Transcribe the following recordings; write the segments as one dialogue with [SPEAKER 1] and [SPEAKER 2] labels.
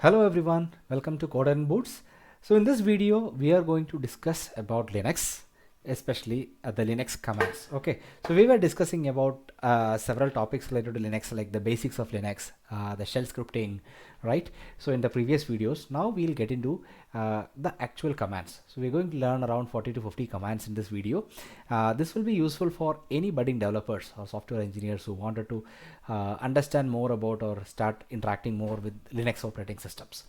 [SPEAKER 1] Hello everyone, welcome to Code and Boots. So in this video we are going to discuss about Linux, especially the Linux commands. Okay, so we were discussing about several topics related to Linux, like the basics of Linux, the shell scripting, right? So in the previous videos, now we'll get into the actual commands. So we're going to learn around 40 to 50 commands in this video. This will be useful for any budding developers or software engineers who wanted to understand more about or start interacting more with Linux operating systems.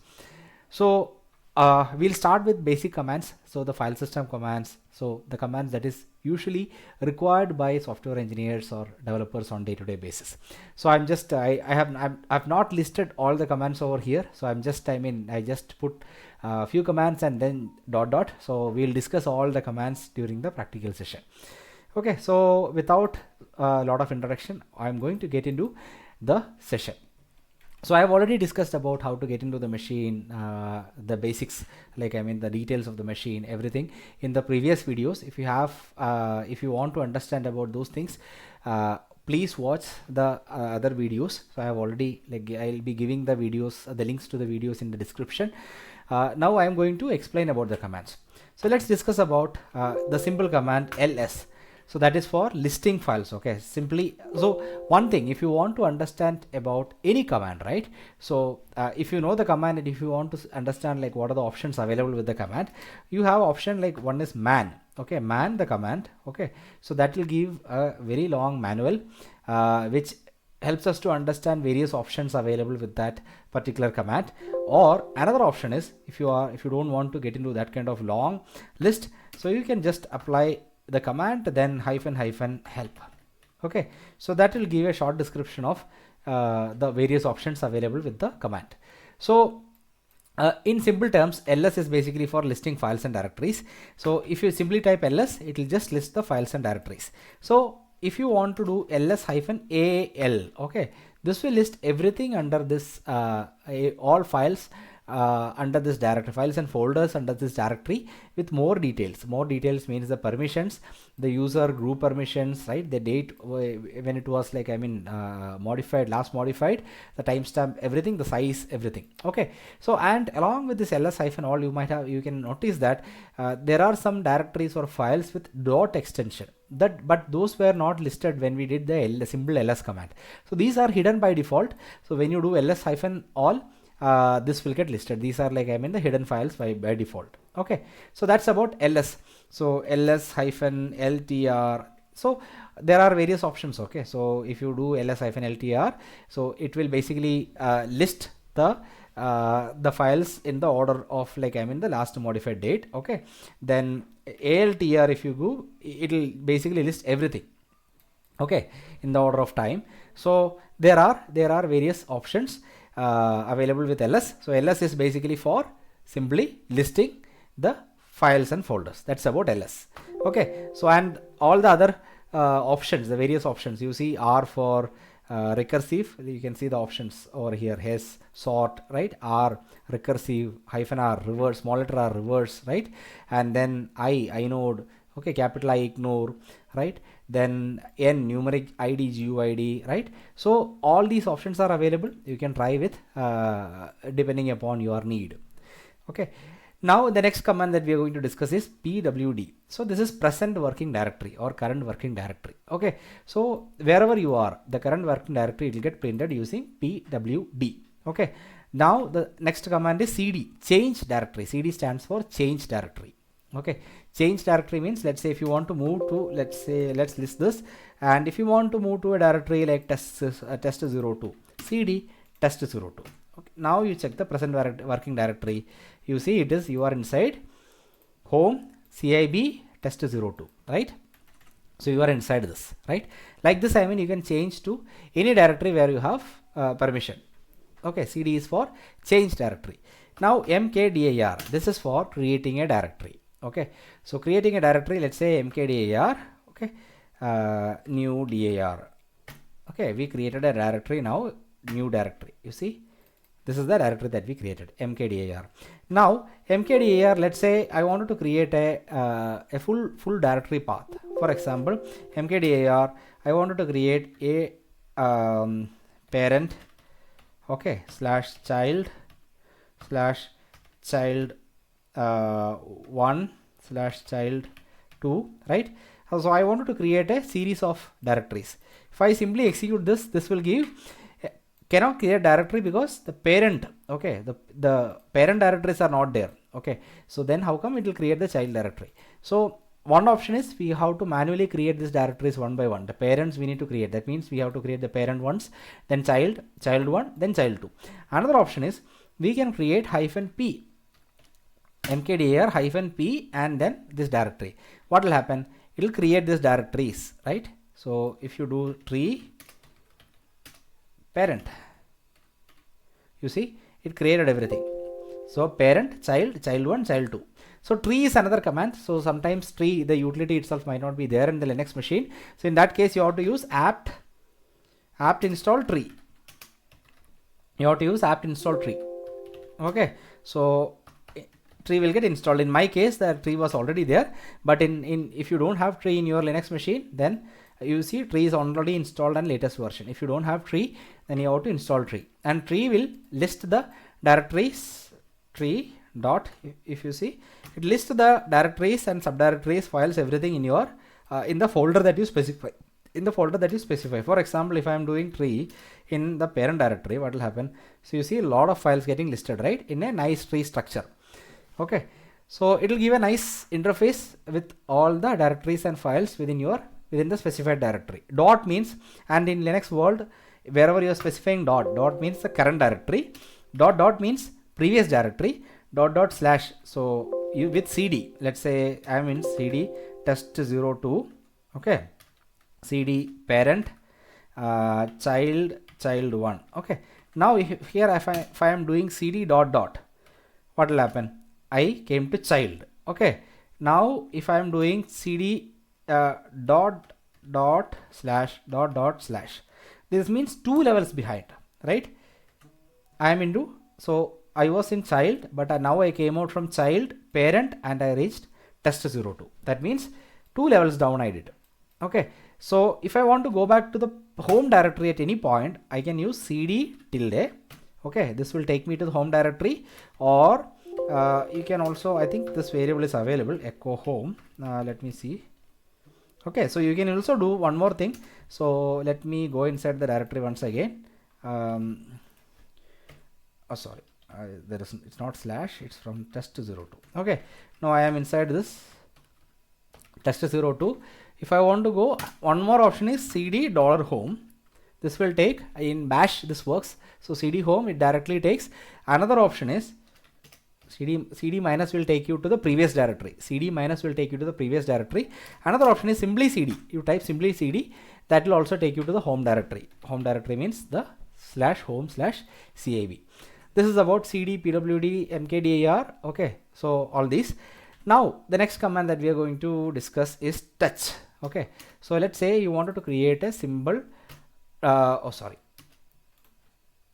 [SPEAKER 1] So we'll start with basic commands. So the file system commands, so the commands that is usually required by software engineers or developers on day-to-day basis. So I'm just I've not listed all the commands over here, so I just put a few commands and then dot dot. So we'll discuss all the commands during the practical session. Okay, so without a lot of introduction, I'm going to get into the session. So I have already discussed about how to get into the machine, the basics, the details of the machine, everything in the previous videos. If you want to understand about those things, please watch the other videos. So I have already, I'll be giving the videos, the links to the videos in the description. Now I am going to explain about the commands. So let's discuss about the simple command ls. So that is for listing files. Okay, simply, so one thing, if you want to understand about any command, right? So if you know the command and if you want to understand like what are the options available with the command, you have option like one is man. Okay, man the command. Okay, so that will give a very long manual which helps us to understand various options available with that particular command. Or another option is if you don't want to get into that kind of long list, so you can just apply the command then hyphen help. Okay, so that will give a short description of the various options available with the command. So in simple terms, ls is basically for listing files and directories. So if you simply type ls, it will just list the files and directories. So if you want to do ls hyphen al, okay, this will list everything under this all files under this directory, files and folders under this directory with more details. More details means the permissions, the user group permissions, right? The date when it was modified, last modified, the timestamp, everything, the size, everything. Okay, so and along with this ls hyphen all, you can notice that there are some directories or files with dot extension, but those were not listed when we did the simple ls command. So these are hidden by default. So when you do ls hyphen all, this will get listed. These are the hidden files by default. Okay, so that's about ls. So ls hyphen ltr. So there are various options. Okay, so if you do ls hyphen ltr, so it will basically list the files in the order of the last modified date. Okay, then altr, if you go, it will basically list everything, okay, in the order of time. So there are various options available with ls. So ls is basically for simply listing the files and folders. That's about ls. Okay, so and all the other options, the various options, you see r for recursive. You can see the options over here, has, sort, right? R recursive, hyphen r reverse, small letter r reverse, right? And then inode, okay, capital I ignore, right? Then n numeric id guid, right? So all these options are available. You can try with depending upon your need. Okay, now the next command that we are going to discuss is pwd. So this is present working directory or current working directory. Okay, so wherever you are, the current working directory will get printed using pwd. Okay, now the next command is cd, change directory. Cd stands for change directory. Okay, change directory means, let's say if you want to move to, let's list this, and if you want to move to a directory like test02, cd test02. Okay, now you check the present working directory. You see it is, you are inside home cib test02, right? So you are inside this, right? Like this, you can change to any directory where you have permission. Okay, cd is for change directory. Now mkdir, this is for creating a directory. Okay, so creating a directory, let's say mkdir, okay, new dir. Okay, we created a directory, now new directory. You see, this is the directory that we created, mkdir. Now mkdir, let's say I wanted to create a full directory path. For example, mkdir, I wanted to create a parent, okay, /child slash child 1 slash child 2, right? So I wanted to create a series of directories. If I simply execute this, this will give, cannot create directory because the parent, okay, the parent directories are not there, okay. So then how come it will create the child directory? So one option is we have to manually create these directories one by one. The parents we need to create. That means we have to create the parent once, then child 1, then child 2. Another option is we can create -p, mkdir -p, and then this directory. What will happen? It will create these directories, right? So if you do tree parent, you see it created everything. So parent, child 1, child 2. So tree is another command. So sometimes tree, the utility itself might not be there in the Linux machine. So in that case, you have to use apt install tree. You have to use apt install tree. Okay. So tree will get installed. In my case, the tree was already there. But if you don't have tree in your Linux machine, then you see tree is already installed and latest version. If you don't have tree, then you have to install tree. And tree will list the directories. Tree dot, if you see, it lists the directories and subdirectories, files, everything in your in the folder that you specify. For example, if I am doing tree in the parent directory, what will happen? So you see a lot of files getting listed, right, in a nice tree structure. Okay, so it will give a nice interface with all the directories and files within the specified directory. Dot means, and in Linux world, wherever you are specifying dot means the current directory. Dot means previous directory. Dot slash. So you with cd, let's say I am in cd test02, okay, cd parent child 1, okay. Now if I am doing cd dot, what will happen? I came to child, okay. Now if I am doing cd dot slash, this means 2 levels behind, right? I am into, so I was in child, but now I came out from child parent and I reached test02. That means 2 levels down I did. Okay. So if I want to go back to the home directory at any point, I can use cd tilde. Okay. This will take me to the home directory, or you can also, I think this variable is available, echo home. Let me see. Okay. So you can also do one more thing. So let me go inside the directory once again. Sorry. It's not slash, it's from test02. Okay, now I am inside this test02. If I want to go, one more option is cd $home. This will take, in bash this works, so cd home, it directly takes. Another option is cd minus will take you to the previous directory. Another option is simply cd. You type simply cd, that will also take you to the home directory. Home directory means the /home/cab. This is about cd, pwd, mkdir. Okay, so all these. Now the next command that we are going to discuss is touch. Okay, so let's say you wanted to create a symbol.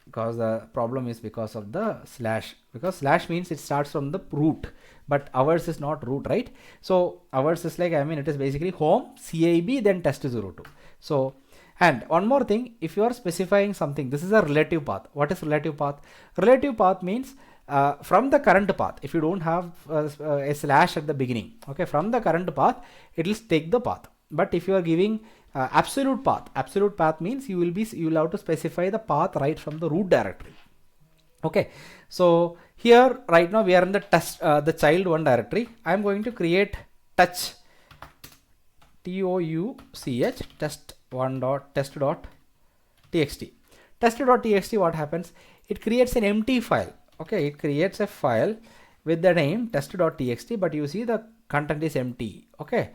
[SPEAKER 1] Because the problem is because of the slash, because slash means it starts from the root, but ours is not root, right? So ours is like, I mean, it is basically home cab then test02. So, and one more thing, if you are specifying something, this is a relative path. What is relative path? Relative path means from the current path. If you don't have a slash at the beginning, okay, from the current path, it will take the path. But if you are giving absolute path means you will have to specify the path right from the root directory. Okay, so here right now we are in the the child 1 directory. I am going to create touch touch test1.test.txt. Test.txt, what happens? It creates an empty file. Okay, it creates a file with the name test.txt, but you see the content is empty. Okay,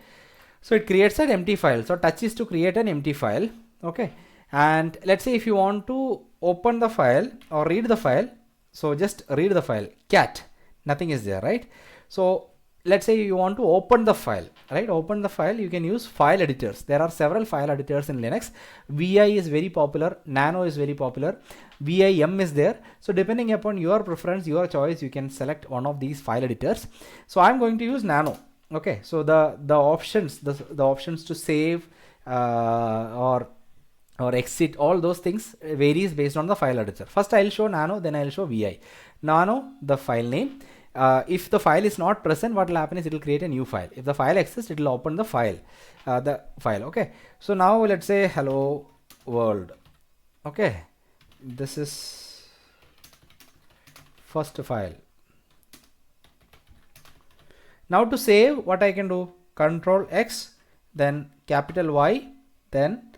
[SPEAKER 1] so it creates an empty file. So touch is to create an empty file. Okay, and let's say if you want to open the file or read the file, so just read the file, cat, nothing is there, right? So let's say you want to open the file, right? Open the file, you can use file editors. There are several file editors in Linux. Vi is very popular, Nano is very popular, vim is there. So depending upon your preference, your choice, you can select one of these file editors. So I'm going to use Nano. Okay, so the options, the options to save or or exit, all those things varies based on the file editor. First I'll show nano, then I'll show vi. Nano, the file name. If the file is not present, what will happen is it will create a new file. If the file exists, it will open the file. Okay, so now let's say hello world. Okay, this is first file. Now to save, what I can do, Control X, then capital Y, then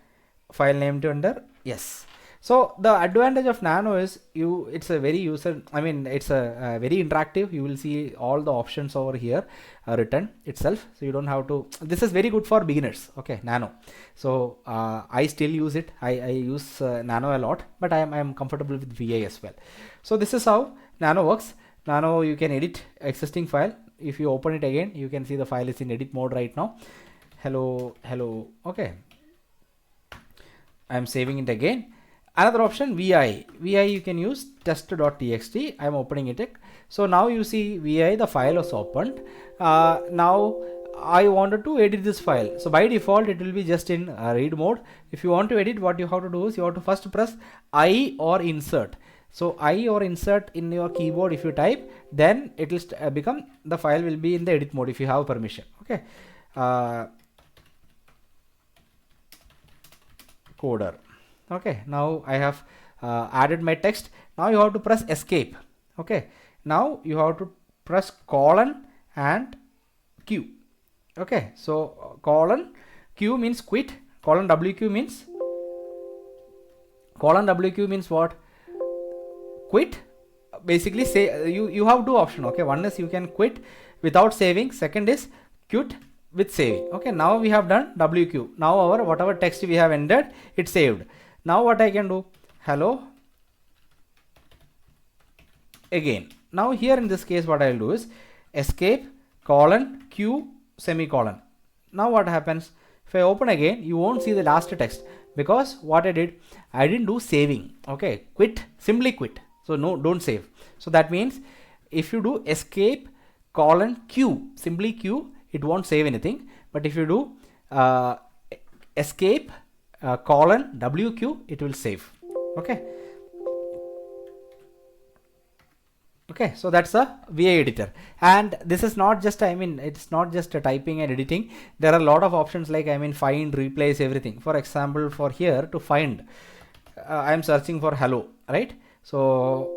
[SPEAKER 1] file name to enter yes. So the advantage of nano is it's a very it's a very interactive. You will see all the options over here written itself, so you don't have to. This is very good for beginners. Okay, nano. So I still use it. I use nano a lot, but I am comfortable with VI as well. So this is how nano works. Nano, you can edit existing file. If you open it again, you can see the file is in edit mode right now. Hello. Okay, I'm saving it again. Another option, vi you can use test.txt. I'm opening it. So now you see vi, the file was opened. Now I wanted to edit this file. So by default it will be just in read mode. If you want to edit, what you have to do is you have to first press I or insert. So I or insert in your keyboard, if you type, then it will become, the file will be in the edit mode if you have permission. Okay, coder. Okay, now I have added my text. Now you have to press escape. Okay, now you have to press colon and Q. Okay, so colon Q means quit, colon WQ means what? Quit. Basically say you have two options. Okay, one is you can quit without saving, second is quit with saving. Okay, now we have done WQ. Now our whatever text we have entered, it's saved. Now what I can do, hello again. Now here in this case what I will do is escape colon Q semicolon. Now what happens, if I open again, you won't see the last text, because what I didn't do saving. Okay, quit, simply quit. So no, don't save. So that means if you do escape colon Q, simply Q, it won't save anything. But if you do escape colon WQ, it will save. Okay, so that's a VI editor. And this is not just, it's not just typing and editing. There are a lot of options like find, replace, everything. For example, for here to find, I am searching for hello, right? So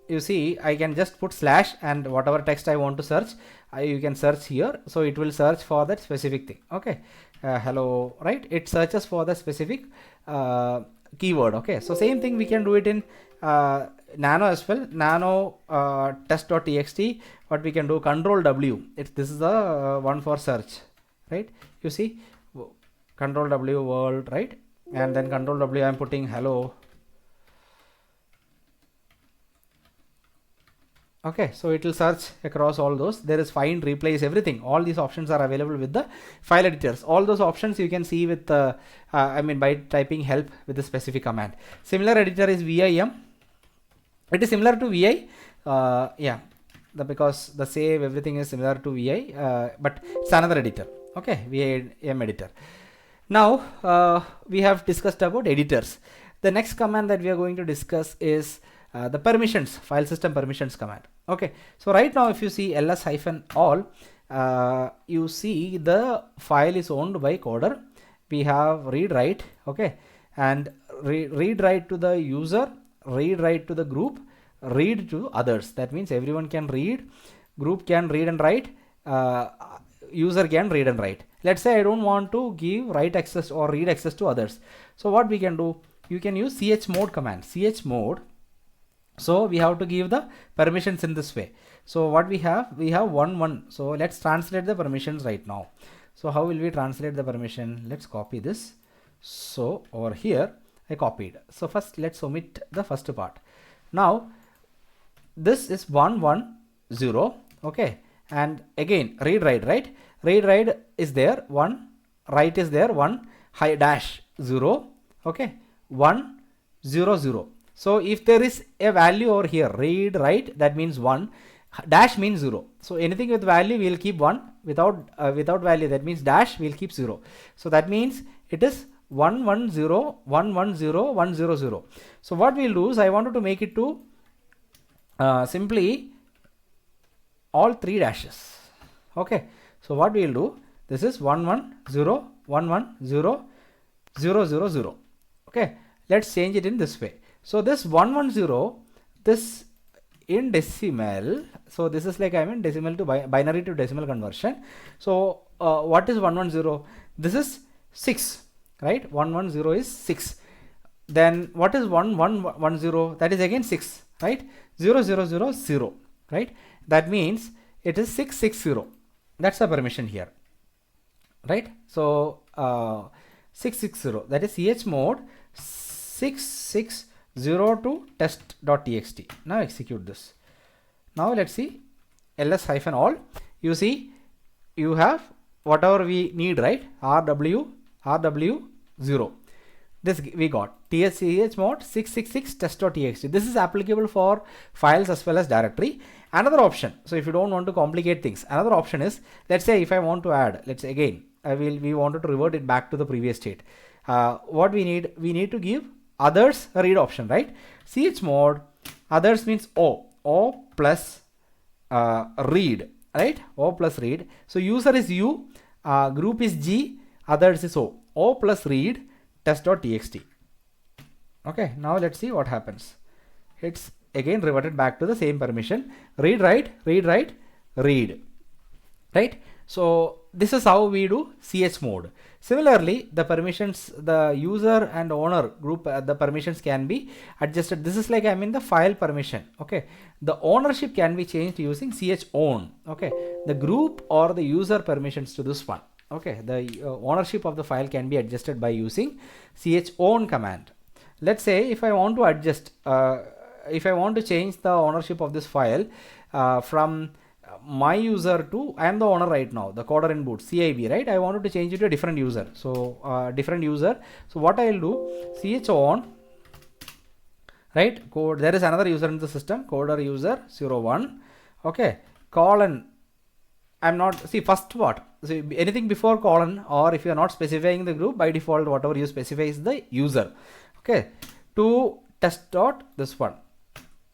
[SPEAKER 1] you see I can just put slash, and whatever text I want to search, you can search here. So it will search for that specific thing. Okay, hello, right? It searches for the specific keyword. Okay, so same thing we can do it in nano as well. Nano test.txt, what we can do, Control W, this is the one for search, right? You see Control W world, right? And then Control W, I'm putting hello. Okay, so it will search across all those. There is find, replace, everything. All these options are available with the file editors. All those options you can see with by typing help with the specific command. Similar editor is vim. It is similar to vi. Because the save, everything is similar to vi, but it's another editor. Okay, vim editor. Now we have discussed about editors. The next command that we are going to discuss is the permissions, file system permissions command. Okay, so right now if you see ls-all, you see the file is owned by coder. We have read write, okay, and read write to the user, read write to the group, read to others. That means everyone can read, group can read and write, user can read and write. Let's say I don't want to give write access or read access to others. So what we can do, you can use chmod command, chmod. So we have to give the permissions in this way. So what we have 1. So let's translate the permissions right now. So how will we translate the permission? Let's copy this. So over here I copied. So first let's omit the first part. Now this is 110. Okay, and again read write, right? Read write is there, 1, write is there, 1, high dash 0. Okay, 1 0 0. So if there is a value over here, read write, that means 1, dash means 0. So anything with value we will keep 1, without value, that means dash, we will keep 0. So that means it is 110. So what we'll do is I wanted to make it to simply all 3 dashes. Okay, so what we'll do, this is 110. Okay, let's change it in this way. So this 110, this in decimal, so this is like decimal to binary to decimal conversion. So what is 110? This is 6, right? 110 is 6. Then what is 1110? That is again 6, right? 0000, right? That means it is 660. That's the permission here, right? So 660, that is chmod 660 to test.txt. Now execute this. Now let's see ls-all. You see you have whatever we need, right? rw0. This we got chmod 666 test.txt. This is applicable for files as well as directory. Another option, so if you don't want to complicate things, another option is, let's say if I want to add, let's say again we wanted to revert it back to the previous state. What we need to give others a read option, right? chmod others means o plus read, right? O plus read. So user is u, group is g, others is o plus read test.txt. Okay, now let's see what happens. It's again reverted back to the same permission, read write, read. Right? So this is how we do chmod. Similarly, the permissions, the user and owner group, the permissions can be adjusted. This is like the file permission. Okay, the ownership can be changed using chown. Okay, the group or the user permissions to this one. Okay, the ownership of the file can be adjusted by using chown command. Let's say if I want to adjust, if I want to change the ownership of this file from my user to, I am the owner right now, the coder in boot CIB, right? I wanted to change it to a different user. So different user. So what I will do, chown, right? Code, there is another user in the system, coder user 01. Okay, colon. I'm not, see first what? So anything before colon, or if you are not specifying the group, by default whatever you specify is the user. Okay, to test dot this one.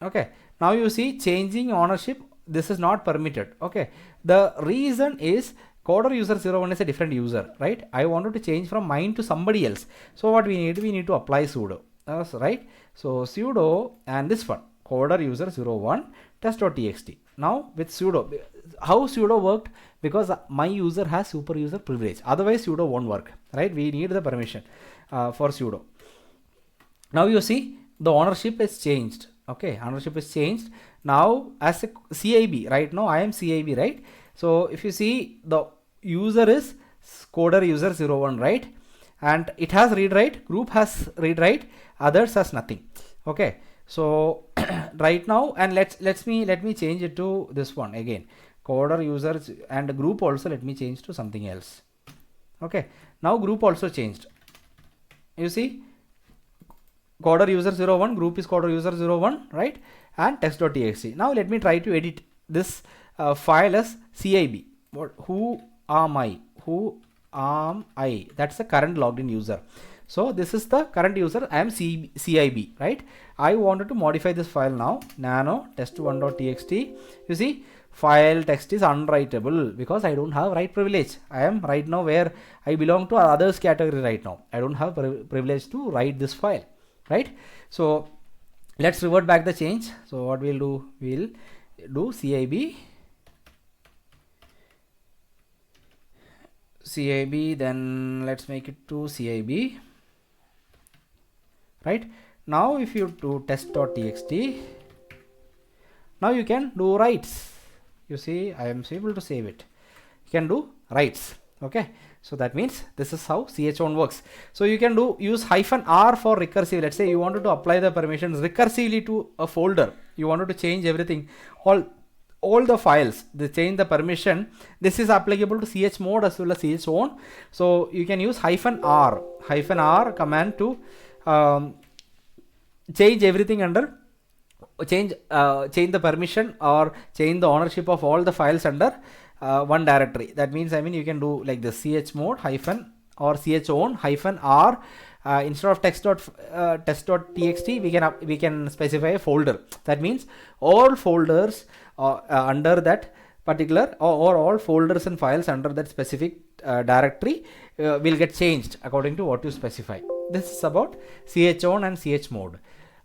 [SPEAKER 1] Okay, now you see changing ownership, this is not permitted. Okay, the reason is coder user 01 is a different user, right? I wanted to change from mine to somebody else. So what we need to apply sudo, right? So sudo and this one, coder user 01 test.txt. Now with sudo, how sudo worked? Because my user has super user privilege, otherwise sudo won't work, right? We need the permission for sudo. Now you see the ownership is changed. Okay, ownership is changed. Now as a CIB, right now I am CIB, right? So if you see the user is coder user 01, right? And it has read write, group has read write, others has nothing. Okay, so right now, and let me change it to this one again, coder users, and group also let me change to something else. Okay, now group also changed. You see, coder user 01, group is coder user 01, right? And text.txt. Now let me try to edit this file as CIB. Who am I? That's the current logged in user. So this is the current user. I am CIB, right? I wanted to modify this file now. Nano test1.txt. You see, file text is unwritable because I don't have write privilege. I am right now where I belong to others category right now. I don't have privilege to write this file, right? So let's revert back the change. So what we'll do, CIB, then let's make it to CIB, right? Now if you do test.txt, now you can do writes. You see, I am able to save it. You can do writes. Okay, so that means this is how chown works. So you can use -r for recursive. Let's say you wanted to apply the permissions recursively to a folder. You wanted to change everything, all the files, they change the permission. This is applicable to chmod as well as chown. So you can use -r command to change everything under change the permission or change the ownership of all the files under one directory. That means you can do like the chmod or chown hyphen r, instead of test.txt we can specify a folder. That means all folders under that particular or all folders and files under that specific directory will get changed according to what you specify. This is about chown and chmod.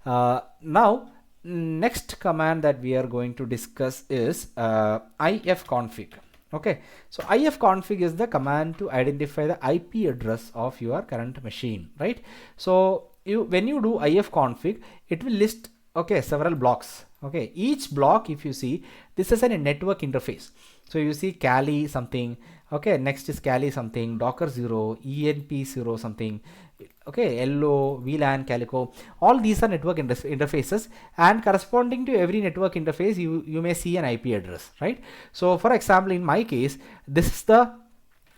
[SPEAKER 1] Now next command that we are going to discuss is ifconfig. Okay, so ifconfig is the command to identify the IP address of your current machine, right? So when you do ifconfig, it will list, okay, several blocks. Okay, each block, if you see, this is a network interface. So you see Kali something, okay, next is Kali something, Docker 0, ENP 0 something, okay, LO, VLAN, Calico, all these are network interfaces, and corresponding to every network interface you may see an IP address, right? So for example, in my case, this is the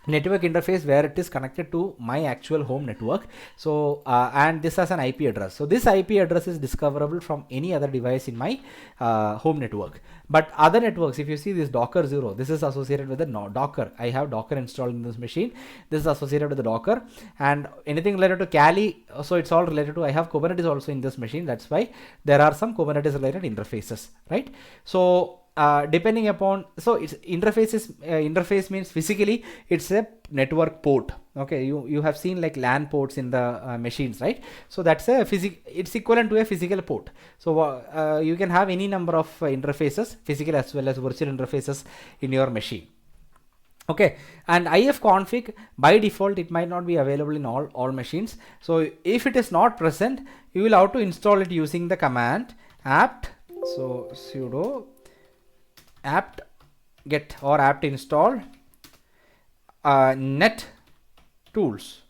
[SPEAKER 1] network interface where it is connected to my actual home network. So and this has an IP address. So this IP address is discoverable from any other device in my home network. But other networks, if you see this Docker 0, this is associated with the Docker. I have Docker installed in this machine. This is associated with the Docker, and anything related to Kali, so it's all related to, I have Kubernetes also in this machine. That's why there are some Kubernetes related interfaces, right? So depending upon, so it's interface means physically it's a network port. Okay, you have seen like LAN ports in the machines, right? So that's a it's equivalent to a physical port. So you can have any number of interfaces, physical as well as virtual interfaces in your machine. Okay, and ifconfig by default it might not be available in all machines. So if it is not present, you will have to install it using the command apt, so sudo apt get or apt install net tools.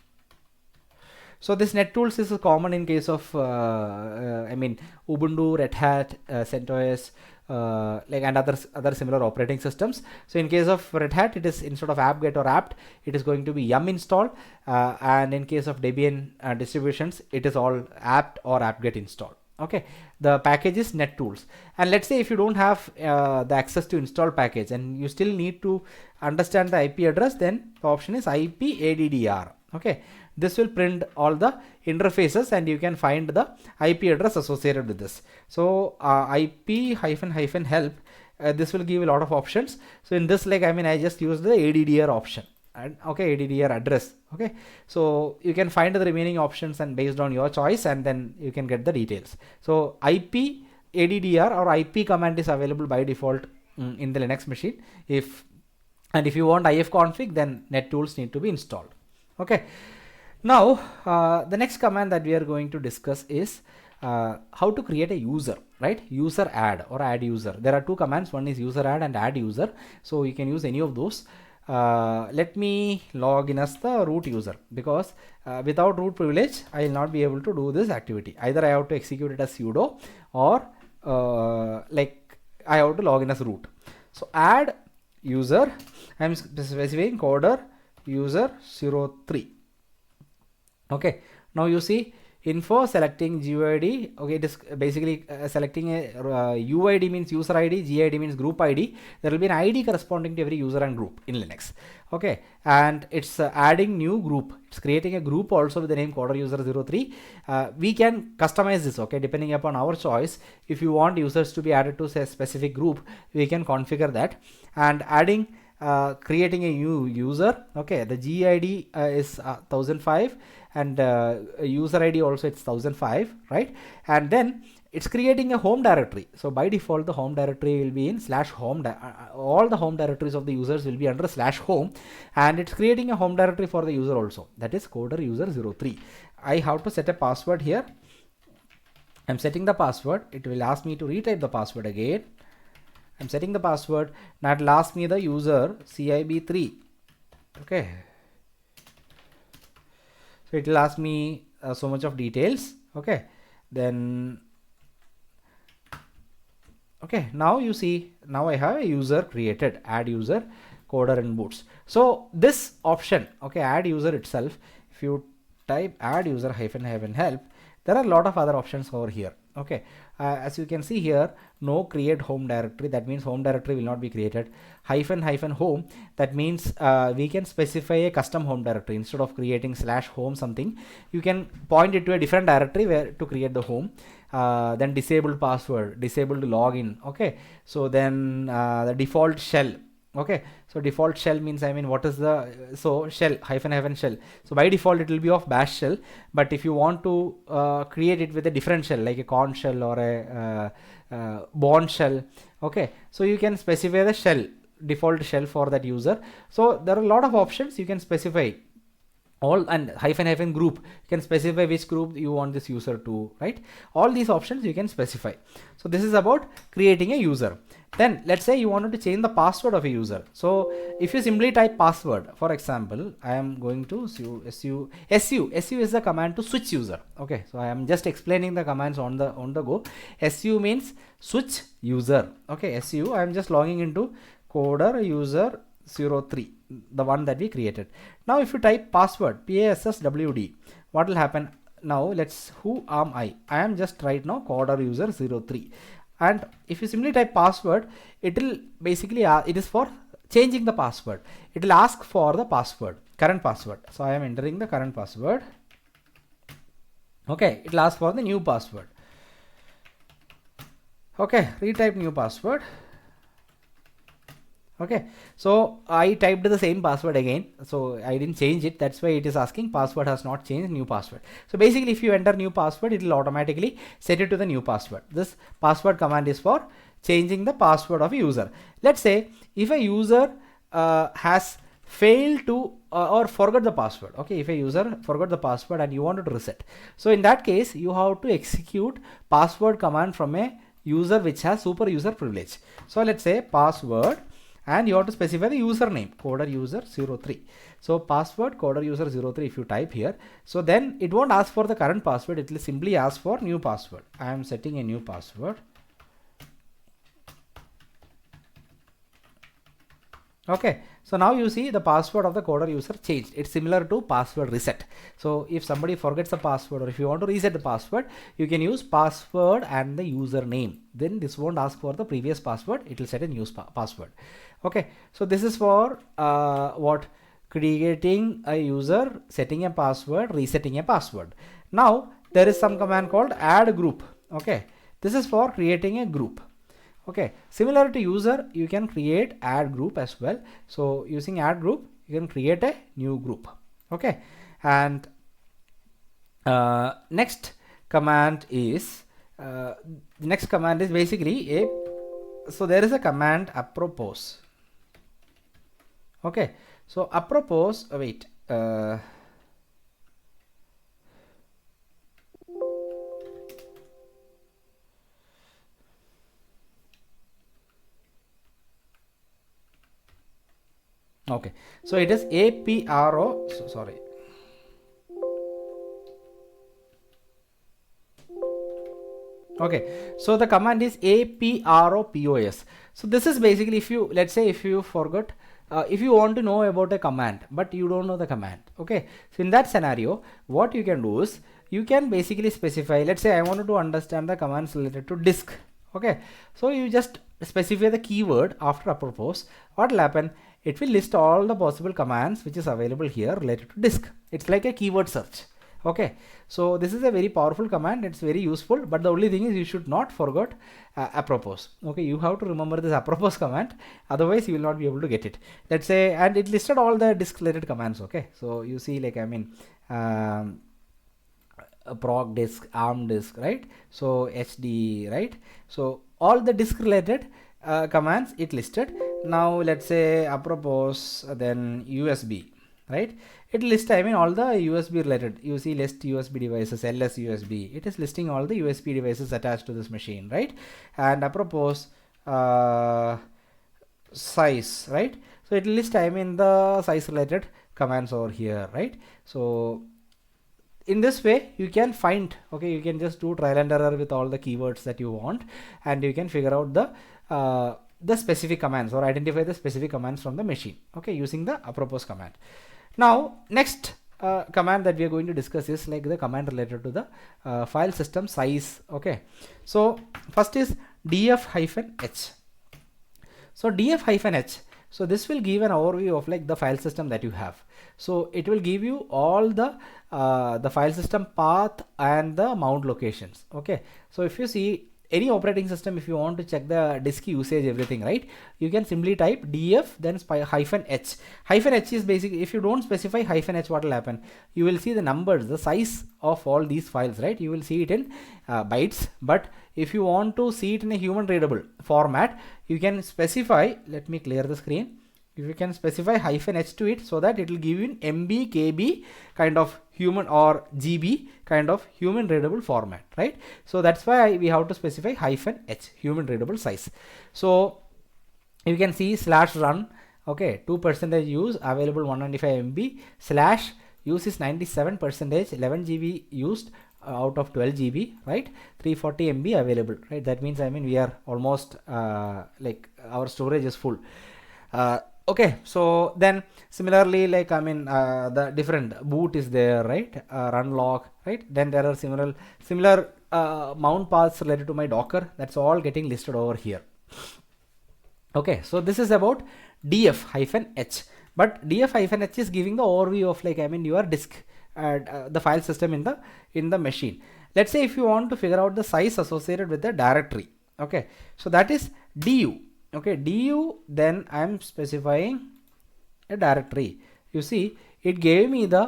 [SPEAKER 1] So this net tools is common in case of I mean Ubuntu, Red Hat, CentOS, like and other similar operating systems. So in case of Red Hat, it is instead of apt-get or apt, it is going to be yum install, and in case of Debian distributions, it is all apt or apt-get install. Okay, the package is net tools. And let's say if you don't have the access to install package and you still need to understand the IP address, then the option is IP-addr. Okay, this will print all the interfaces and you can find the IP address associated with this. So IP-help, this will give a lot of options. So in this, like, I mean, I just use the addr option. Okay, addr address. Okay, so you can find the remaining options and based on your choice, and then you can get the details. So IP addr or IP command is available by default in the Linux machine. If you want ifconfig, then nettools need to be installed. Okay, now the next command that we are going to discuss is how to create a user, right? User add or add user. There are two commands. One is user add and add user. So you can use any of those. Let me log in as the root user, because without root privilege I will not be able to do this activity. Either I have to execute it as sudo or like I have to log in as root. So add user, I am specifying coder user 03. Okay, now you see info selecting GUID. Okay, it is basically selecting a UID means user ID, GID means group ID. There will be an ID corresponding to every user and group in Linux. Okay, and it's adding new group. It's creating a group also with the name coder user 03. We can customize this, okay, depending upon our choice. If you want users to be added to say a specific group, we can configure that. And adding creating a new user. Okay, the GID is 1005 and user ID also it's 1005, right? And then it's creating a home directory. So by default the home directory will be in /home. All the home directories of the users will be under /home, and it's creating a home directory for the user also, that is coder user 03. I have to set a password here. I'm setting the password. It will ask me to retype the password again. I'm setting the password. Now it will ask me the user CIB3. Okay, so it will ask me so much of details. Okay, then okay, now you see, now I have a user created, add user, coder and boots. So this option, okay, add user itself, if you type add user --help, there are a lot of other options over here. Okay, as you can see here, no create home directory, that means home directory will not be created. Hyphen hyphen home, that means we can specify a custom home directory. Instead of creating slash home something, you can point it to a different directory where to create the home. Then disabled password, disabled login. Okay, so then the default shell. Okay, so default shell means, I mean, what is the, so shell hyphen hyphen shell, so by default it will be of bash shell, but if you want to create it with a different shell like a corn shell or a Bourne shell, okay, so you can specify the shell, default shell for that user. So there are a lot of options you can specify all, and hyphen hyphen group, you can specify which group you want this user to, right? All these options you can specify. So this is about creating a user. Then let's say you wanted to change the password of a user. So if you simply type password, for example, I am going to su is the command to switch user. Okay, so I am just explaining the commands on the go. Su means switch user. Okay, su, I am just logging into coder user 03, the one that we created. Now if you type password, passwd, what will happen? Now let's, who am I am just right now coder user 03, and if you simply type password, it will basically it is for changing the password. It will ask for the password, current password. So I am entering the current password. Okay, it will ask for the new password. Okay, retype new password. Okay, so I typed the same password again, so I didn't change it, that's why it is asking password has not changed, new password. So basically if you enter new password, it will automatically set it to the new password. This password command is for changing the password of a user. Let's say if a user has failed to or forgot the password. Okay, if a user forgot the password and you wanted to reset, so in that case you have to execute password command from a user which has super user privilege. So let's say password, and you have to specify the username, coder user 03. So password coder user 03 if you type here, so then it won't ask for the current password, it will simply ask for new password. I am setting a new password. Okay, so now you see the password of the coder user changed. It's similar to password reset. So if somebody forgets the password, or if you want to reset the password, you can use password and the username. Then this won't ask for the previous password, it will set a new password. Okay, so this is for what, creating a user, setting a password, resetting a password. Now there is some command called add group. Okay, this is for creating a group. Okay, similar to user, you can create add group as well. So using add group, you can create a new group. Okay, and next command is basically a, so there is a command apropos. Okay, so apropos, wait, okay, so it is apro, so sorry, okay, so the command is apropos. So this is basically, if you, let's say if you forgot, if you want to know about a command but you don't know the command, okay, so in that scenario what you can do is you can basically specify, let's say I wanted to understand the commands related to disk. Okay, so you just specify the keyword after apropos. What will happen, it will list all the possible commands which is available here related to disk. It's like a keyword search. Okay, so this is a very powerful command, it's very useful, but the only thing is you should not forget apropos. Okay, you have to remember this apropos command, otherwise you will not be able to get it. Let's say, and it listed all the disk related commands. Okay, so you see, like, I mean, a proc disk, arm disk, right? So HD, right? So all the disk related commands it listed. Now let's say apropos, then USB, right? It lists, I mean, all the USB related. You see list USB devices, LS USB. It is listing all the USB devices attached to this machine, right? And apropos size, right? So it will list, I mean, the size related commands over here, right? So in this way you can find, okay, you can just do trial and error with all the keywords that you want, and you can figure out the specific commands or identify the specific commands from the machine, okay, using the apropos command. Now next command that we are going to discuss is like the command related to the file system size. Okay, so first is df-h. So df-h, so this will give an overview of like the file system that you have. So it will give you all the file system path and the mount locations. Okay, so if you see any operating system, if you want to check the disk usage, everything, right, you can simply type df then -h. -h is basically, if you don't specify -h, what will happen, you will see the numbers, the size of all these files, right, you will see it in bytes. But if you want to see it in a human readable format, you can specify, let me clear the screen, if you can specify -h to it, so that it will give you in MB, KB kind of human, or GB kind of human readable format, right? So that's why we have to specify -h, human readable size. So you can see /run, okay, 2% use, available 195 MB, /use is 97%, 11 GB used out of 12 GB, right, 340 MB available, right? That means, I mean, we are almost like our storage is full. Okay, so then similarly, like, I mean, the different boot is there, right, run lock, right, then there are similar mount paths related to my Docker. That's all getting listed over here. Okay, so this is about df-h, but df-h is giving the overview of, like, I mean, your disk, the file system in the machine. Let's say if you want to figure out the size associated with the directory, okay, so that is du. Okay, du, then I am specifying a directory. You see, it gave me the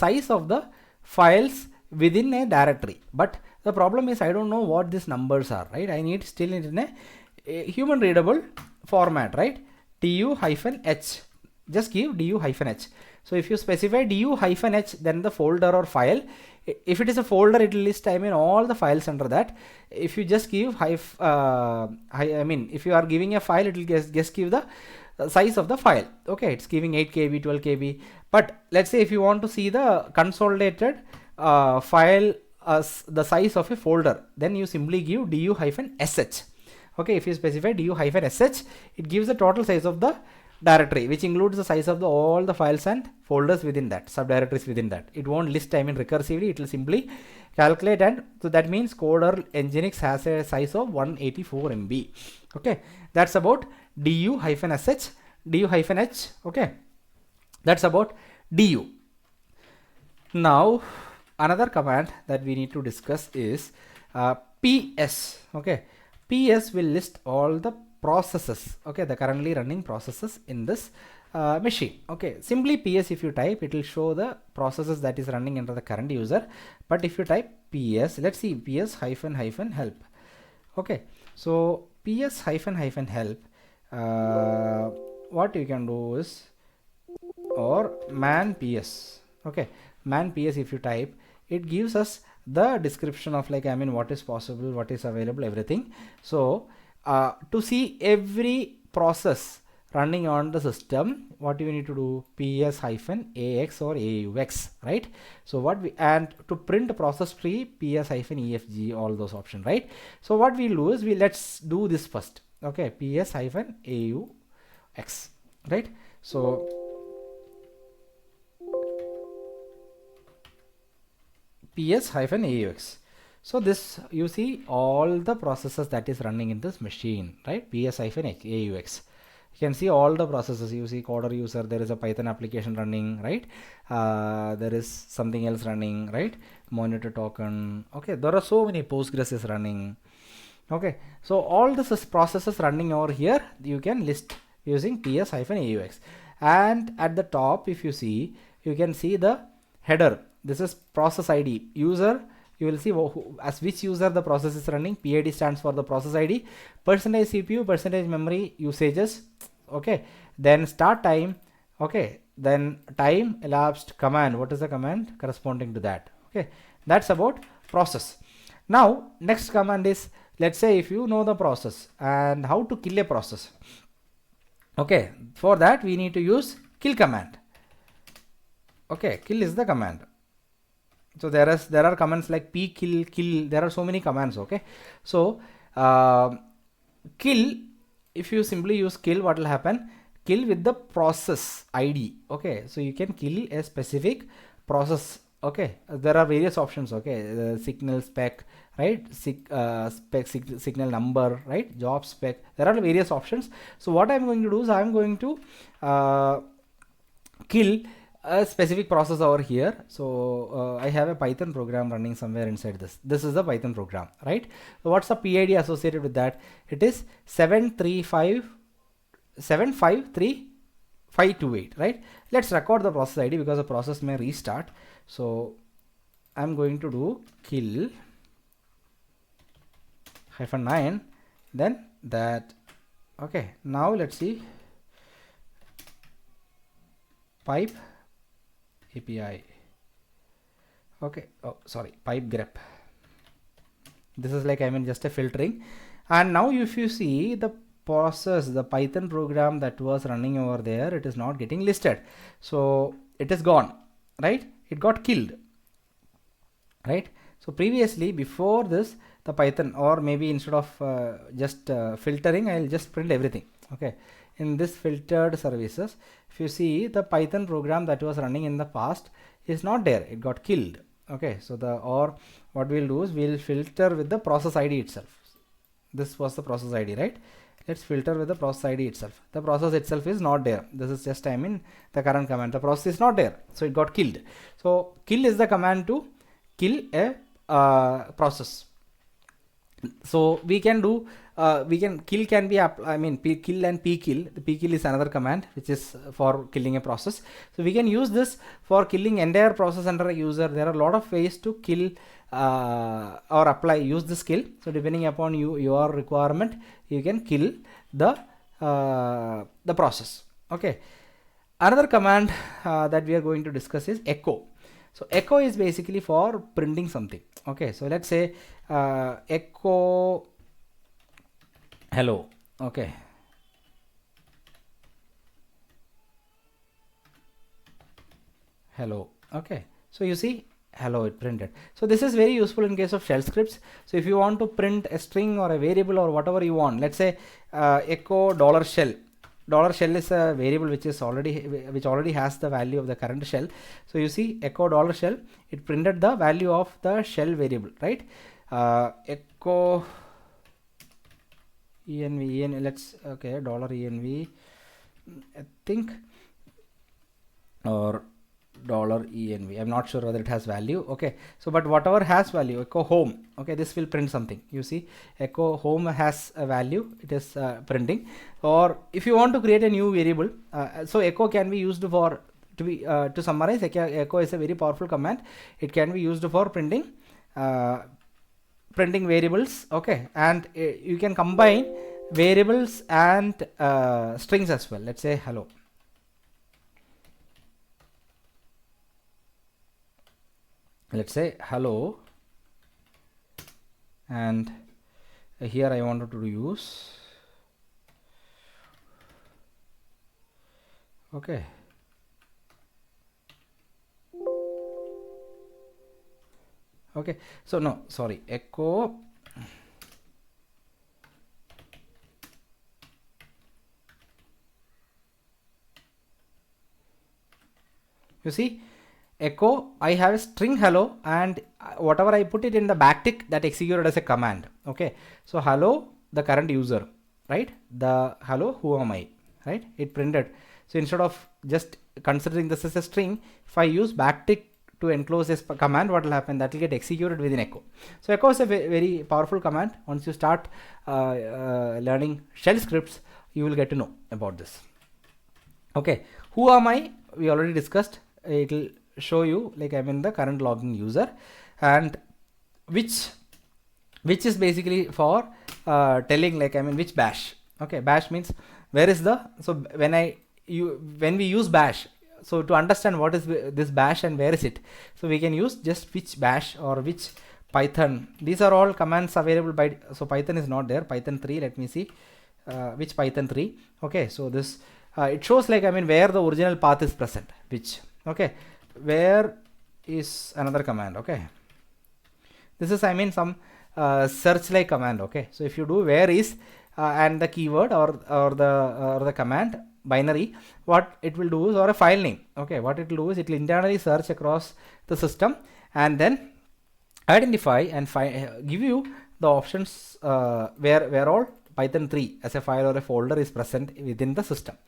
[SPEAKER 1] size of the files within a directory, but the problem is I don't know what these numbers are, right? I need still in a human readable format, right? du-h, just give du-h. So if you specify du-h, then the folder or file, if it is a folder, it will list, I mean, all the files under that. If you just give I mean, if you are giving a file, it will just give the size of the file. Okay, it's giving 8 KB, 12 KB. But let's say if you want to see the consolidated file as the size of a folder, then you simply give du-sh. Okay, if you specify du-sh, it gives the total size of the directory, which includes the size of all the files and folders within that, subdirectories within that. It won't list, I mean, recursively, it will simply calculate, and so that means Coder Nginx has a size of 184 MB. Okay, that's about du-h. Okay, that's about du. Now another command that we need to discuss is ps. Okay, ps will list all the processes, okay, the currently running processes in this machine. Okay, simply ps, if you type, it will show the processes that is running under the current user. But if you type ps, let's see, ps -help. Okay, so ps -help, what you can do is, or man ps. Okay, man ps, if you type, it gives us the description of, like, I mean, what is possible, what is available, everything. So to see every process running on the system, what you need to do, ps-ax or aux, right? So what we, and to print process tree, ps-efg, all those options, right? So what we'll do is, let's do this first. Okay, ps-aux, right? So ps-aux. So this, you see all the processes that is running in this machine, right? ps-aux. You can see all the processes. You see coder user, there is a Python application running, right? There is something else running, right? Monitor token. Okay, there are so many Postgres is running. Okay, so all the processes running over here, you can list using ps-aux. And at the top, if you see, you can see the header. This is process ID user. You will see as which user the process is running. PID stands for the process ID. Percentage CPU, percentage memory usages. Okay, then start time. Okay, then time elapsed command. What is the command corresponding to that? Okay, that's about process. Now next command is, let's say if you know the process and how to kill a process. Okay, for that we need to use kill command. Okay, kill is the command. So there are commands like kill. There are so many commands. Okay, so kill, if you simply use kill, what will happen? kill with the process ID. Okay, so you can kill a specific process. Okay, there are various options. Okay, signal spec, right? Signal number, right? Job spec. There are various options. So what I'm going to do is I'm going to kill a specific process over here. So I have a Python program running somewhere inside this. This is the Python program, right? So what's the PID associated with that? It is 7353528, right? Let's record the process ID because the process may restart. So I'm going to do kill -9, then that. Okay, now let's see pipe API. Okay, oh sorry, pipe grep. This is like just a filtering. And now if you see the process, the Python program that was running over there, it is not getting listed. So it is gone, right? It got killed, right? So previously, before this, the Python, or maybe instead of just filtering, I'll just print everything. Okay, in this filtered services, if you see the Python program that was running in the past is not there, it got killed. Okay, so what we'll do is we'll filter with the process ID itself. This was the process ID, right? Let's filter with the process ID itself. The process itself is not there. This is just the current command. The process is not there, so it got killed. So kill is the command to kill a process. So we can do kill can be kill and pkill. The pkill is another command which is for killing a process. So we can use this for killing entire process under a user. There are a lot of ways to kill or use this kill. So depending upon your requirement, you can kill the process. Okay, another command that we are going to discuss is echo. So echo is basically for printing something. Okay, so let's say echo hello. Okay, hello. Okay, so you see hello, it printed. So this is very useful in case of shell scripts. So if you want to print a string or a variable or whatever you want, let's say echo $shell. $shell is a variable which already has the value of the current shell. So you see echo $shell, it printed the value of the shell variable, right? Echo env, let's $env, I think, or $env. I'm not sure whether it has value. Okay, so but whatever has value, echo home. Okay, this will print something. You see, echo home has a value. It is printing. Or if you want to create a new variable, so echo can be used for to summarize. Echo is a very powerful command. It can be used for printing variables. Okay, and you can combine variables and strings as well. Let's say hello. Let's say hello, and here I wanted to use okay. Okay, so no, sorry, echo you see echo, I have a string hello, and whatever I put it in the backtick, that executed as a command. Okay, so hello, the current user, right? The hello, who am I, right? It printed. So instead of just considering this as a string, if I use backtick to enclose this command, what will happen? That will get executed within echo. So echo is a very powerful command. Once you start learning shell scripts, you will get to know about this. Okay, who am I? We already discussed. It will show you like I'm the current login user, and which is basically for telling like which bash. Okay, bash means where is the, so when we use bash, so to understand what is this bash and where is it, so we can use just which bash or which Python. These are all commands available by, so Python is not there, Python 3, let me see which Python 3. Okay, so this it shows like where the original path is present, which. Okay, where is another command. Okay, this is some search like command. Okay, so if you do where is and the keyword or the command, binary, what it will do is, or a file name, okay, what it will do is it will internally search across the system and then identify and give you the options where all Python 3 as a file or a folder is present within the system,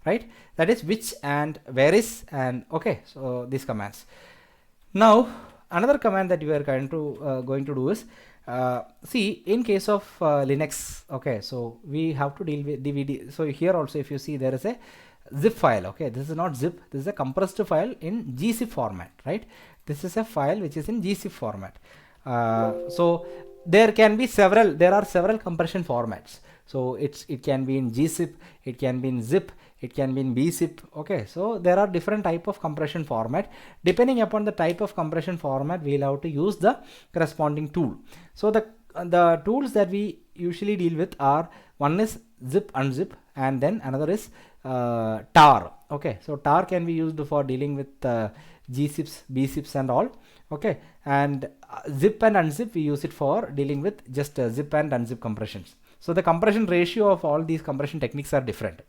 [SPEAKER 1] right? That is which and where is, and okay, so these commands. Now another command that you are going to do is see, in case of Linux, okay, so we have to deal with DVD. So here also, if you see, there is a zip file, okay, this is not zip, this is a compressed file in gzip format, right? This is a file which is in gzip format. So there are several compression formats. So it can be in gzip, it can be in zip, it can be in bzip, okay. So there are different type of compression format. Depending upon the type of compression format, we'll have to use the corresponding tool. So the tools that we usually deal with are, one is zip unzip, and then another is tar, okay. So tar can be used for dealing with gzips, bzips and all, okay, and zip and unzip we use it for dealing with just zip and unzip compressions. So the compression ratio of all these compression techniques are different,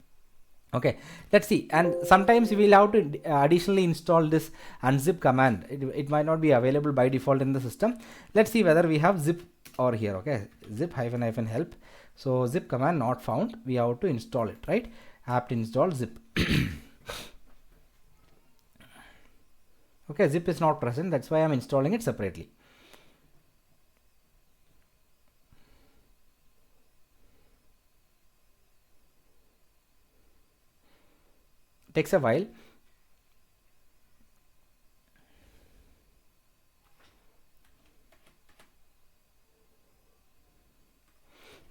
[SPEAKER 1] okay. Let's see, and sometimes we will have to additionally install this unzip command. It might not be available by default in the system. Let's see whether we have zip or here, okay, zip hyphen help. So zip command not found, we have to install it, right? Apt install zip. Okay, zip is not present, that's why I'm installing it separately. Takes a while.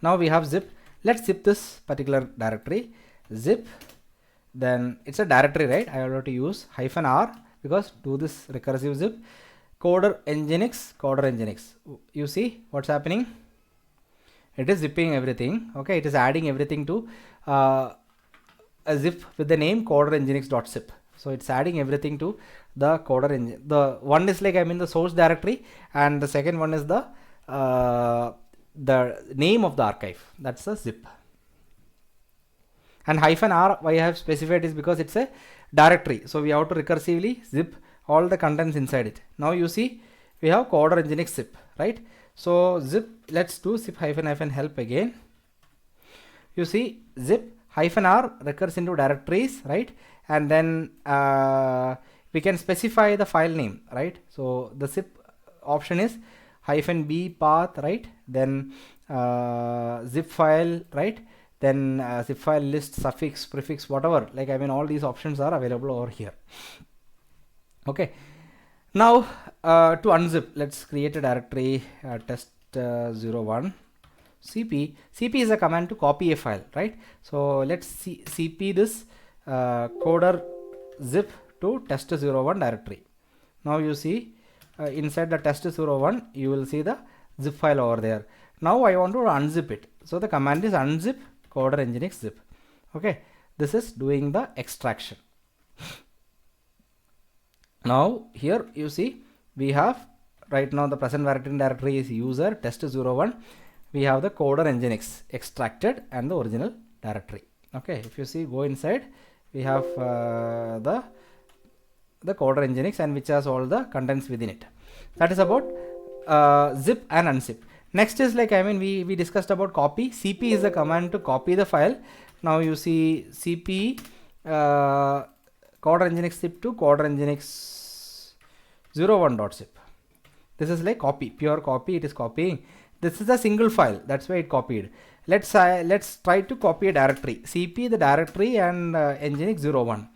[SPEAKER 1] Now we have zip. Let's zip this particular directory. Zip, then it's a directory, right? I have to use -r because do this recursive zip. Coder nginx. You see what's happening? It is zipping everything, okay. It is adding everything to a zip with the name coder nginx.zip. So it's adding everything to the coder engine. The one is like, I'm in the source directory, and the second one is the name of the archive. That's the zip. And -r, why I have specified is because it's a directory, so we have to recursively zip all the contents inside it. Now you see we have coder nginx zip, right? So zip, let's do zip -help again. You see zip -r recurs into directories, right? And then we can specify the file name, right? So the zip option is -b path, right? Then zip file, right? Then zip file list, suffix, prefix, whatever, like, I mean, all these options are available over here, okay. Now to unzip, let's create a directory, test01 cp. Cp is a command to copy a file, right? So let's cp this coder zip to test01 directory. Now you see inside the test01 you will see the zip file over there. Now I want to unzip it, so the command is unzip coder nginx zip, okay. This is doing the extraction. Now here you see we have right now the present working directory is user test01. We have the coder nginx extracted and the original directory, okay. If you see, go inside, we have the coder nginx, and which has all the contents within it. That is about zip and unzip. Next is like, I mean, we discussed about copy. Cp is the command to copy the file. Now you see cp coder nginx zip to coder nginx 01.zip. This is like copy, pure copy. It is copying. This is a single file, that's why it copied. Let's try to copy a directory. Cp the directory and nginx 01.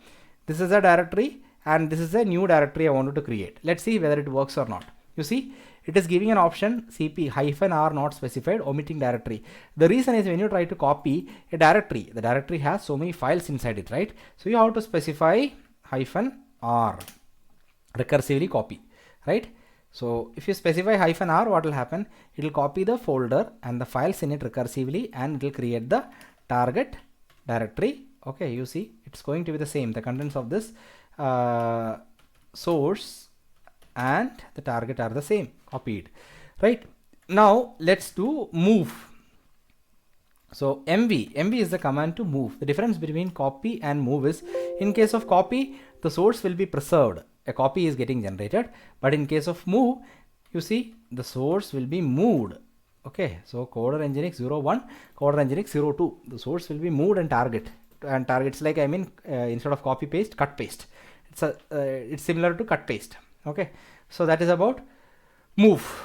[SPEAKER 1] This is a directory, and this is a new directory I wanted to create. Let's see whether it works or not. You see, it is giving an option cp -r not specified, omitting directory. The reason is, when you try to copy a directory, the directory has so many files inside it, right? So you have to specify -r, recursively copy, right? So if you specify -r, what will happen? It will copy the folder and the files in it recursively, and it will create the target directory. Okay, you see, it's going to be the same. The contents of this source and the target are the same, copied, right? Now let's do move. So mv is the command to move. The difference between copy and move is, in case of copy, the source will be preserved. A copy is getting generated, but in case of move, you see the source will be moved. Okay, so coder nginx 01, coder nginx 02, the source will be moved and targets like, I mean, instead of copy paste, cut paste. It's similar to cut paste. Okay, so that is about move.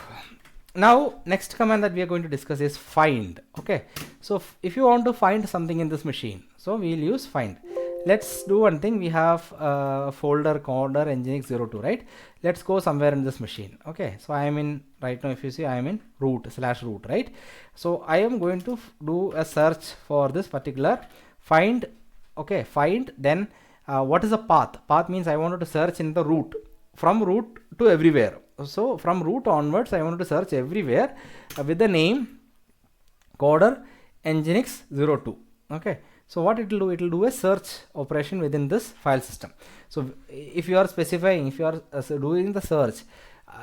[SPEAKER 1] Now next command that we are going to discuss is find. Okay, so if you want to find something in this machine, so we will use find. Let's do one thing. We have folder coder nginx 02, right? Let's go somewhere in this machine. Okay, so I am in, right now if you see, I am in root/root, right? So I am going to do a search for this particular find. Okay, find, then what is a path? Path means I wanted to search in the root, from root to everywhere. So from root onwards, I wanted to search everywhere with the name coder nginx 02. Okay, so what it will do, it will do a search operation within this file system. So if you are specifying, if you are doing the search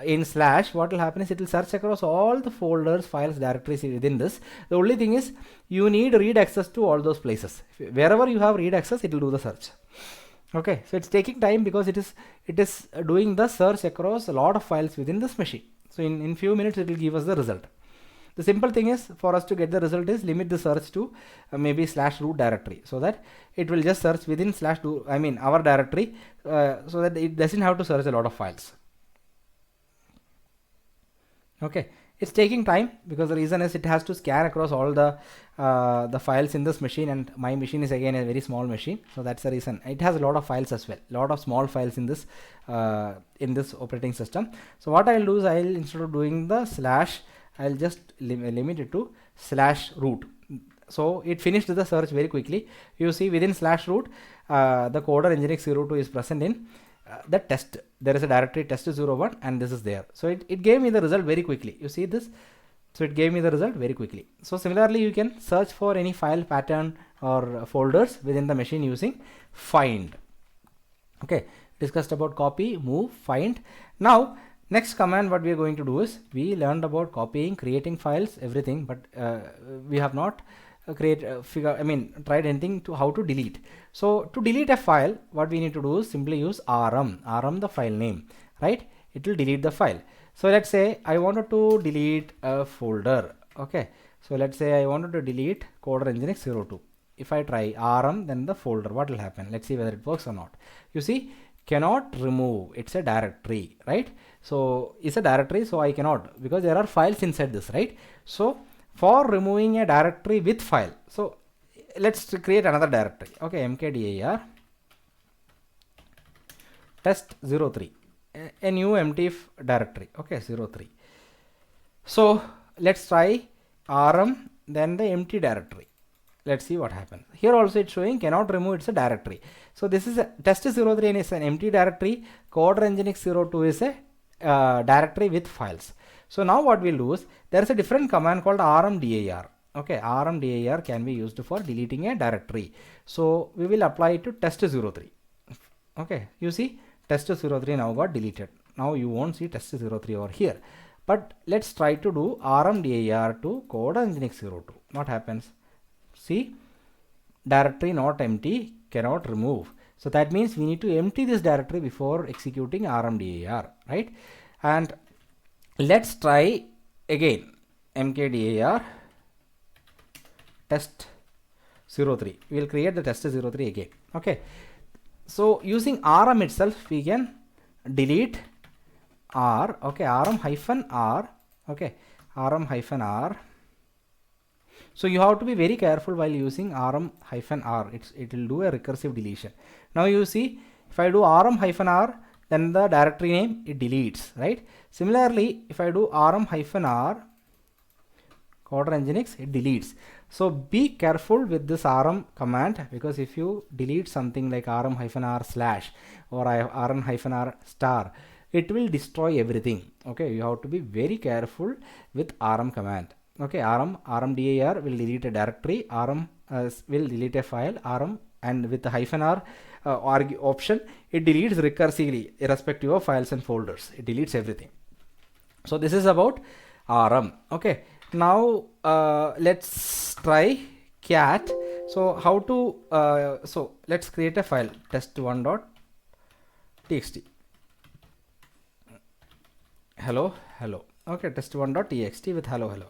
[SPEAKER 1] in slash, what will happen is it will search across all the folders, files, directories within this. The only thing is you need read access to all those places. Wherever you have read access, it will do the search. Okay, so it's taking time because it is doing the search across a lot of files within this machine. So in few minutes it will give us the result. The simple thing is, for us to get the result is limit the search to maybe /root directory, so that it will just search within our directory, so that it doesn't have to search a lot of files. Okay, it's taking time because the reason is it has to scan across all the files in this machine, and my machine is again a very small machine, so that's the reason. It has a lot of files as well, lot of small files in this operating system. So what I'll do is, I'll, instead of doing the slash, I'll just limit it to /root. So it finished the search very quickly. You see within /root, the coder nginx 02 is present in the test. There is a directory test01 and this is there. So it gave me the result very quickly. You see this? So it gave me the result very quickly. So similarly, you can search for any file pattern or folders within the machine using find. Okay, discussed about copy, move, find. Now next command what we are going to do is, we learned about copying, creating files, everything, but we have not tried anything to how to delete. So to delete a file, what we need to do is simply use rm the file name, right? It will delete the file. So let's say I wanted to delete a folder. Okay, so let's say I wanted to delete coder nginx 02. If I try rm then the folder, what will happen? Let's see whether it works or not. You see, cannot remove, it's a directory, right? So it's a directory, so I cannot, because there are files inside this, right? So for removing a directory with file, so let's create another directory. Okay, mkdir test03, a new empty directory. Okay, 03. So let's try rm then the empty directory. Let's see what happens. Here also it's showing cannot remove, it's a directory. So this is a test03 and it's an empty directory. Coder nginx 02 is a directory with files. So now what we'll do is, there is a different command called rmdir. Okay, rmdir can be used for deleting a directory. So we will apply it to test03. Okay, you see test03 now got deleted. Now you won't see test03 over here. But let's try to do rmdir to coder nginx 02. What happens? See, directory not empty, cannot remove. So that means we need to empty this directory before executing rmdir, right? And let's try again mkdir test03. We will create the test03 again. Okay, so using rm itself we can delete r. Okay, rm-r. Okay, rm-r. So you have to be very careful while using rm-r. It will do a recursive deletion. Now you see, if I do rm-r, then the directory name it deletes, right? Similarly, if I do rm-r coder nginx, it deletes. So be careful with this rm command, because if you delete something like rm-r slash or rm-r star, it will destroy everything. Okay, you have to be very careful with rm command. Okay, rmdir will delete a directory, rm will delete a file, rm, and with the -r option, it deletes recursively irrespective of files and folders. It deletes everything. So this is about rm. Okay, Now let's try cat. So how to so let's create a file, test1.txt. hello hello. Okay, test1.txt with hello hello.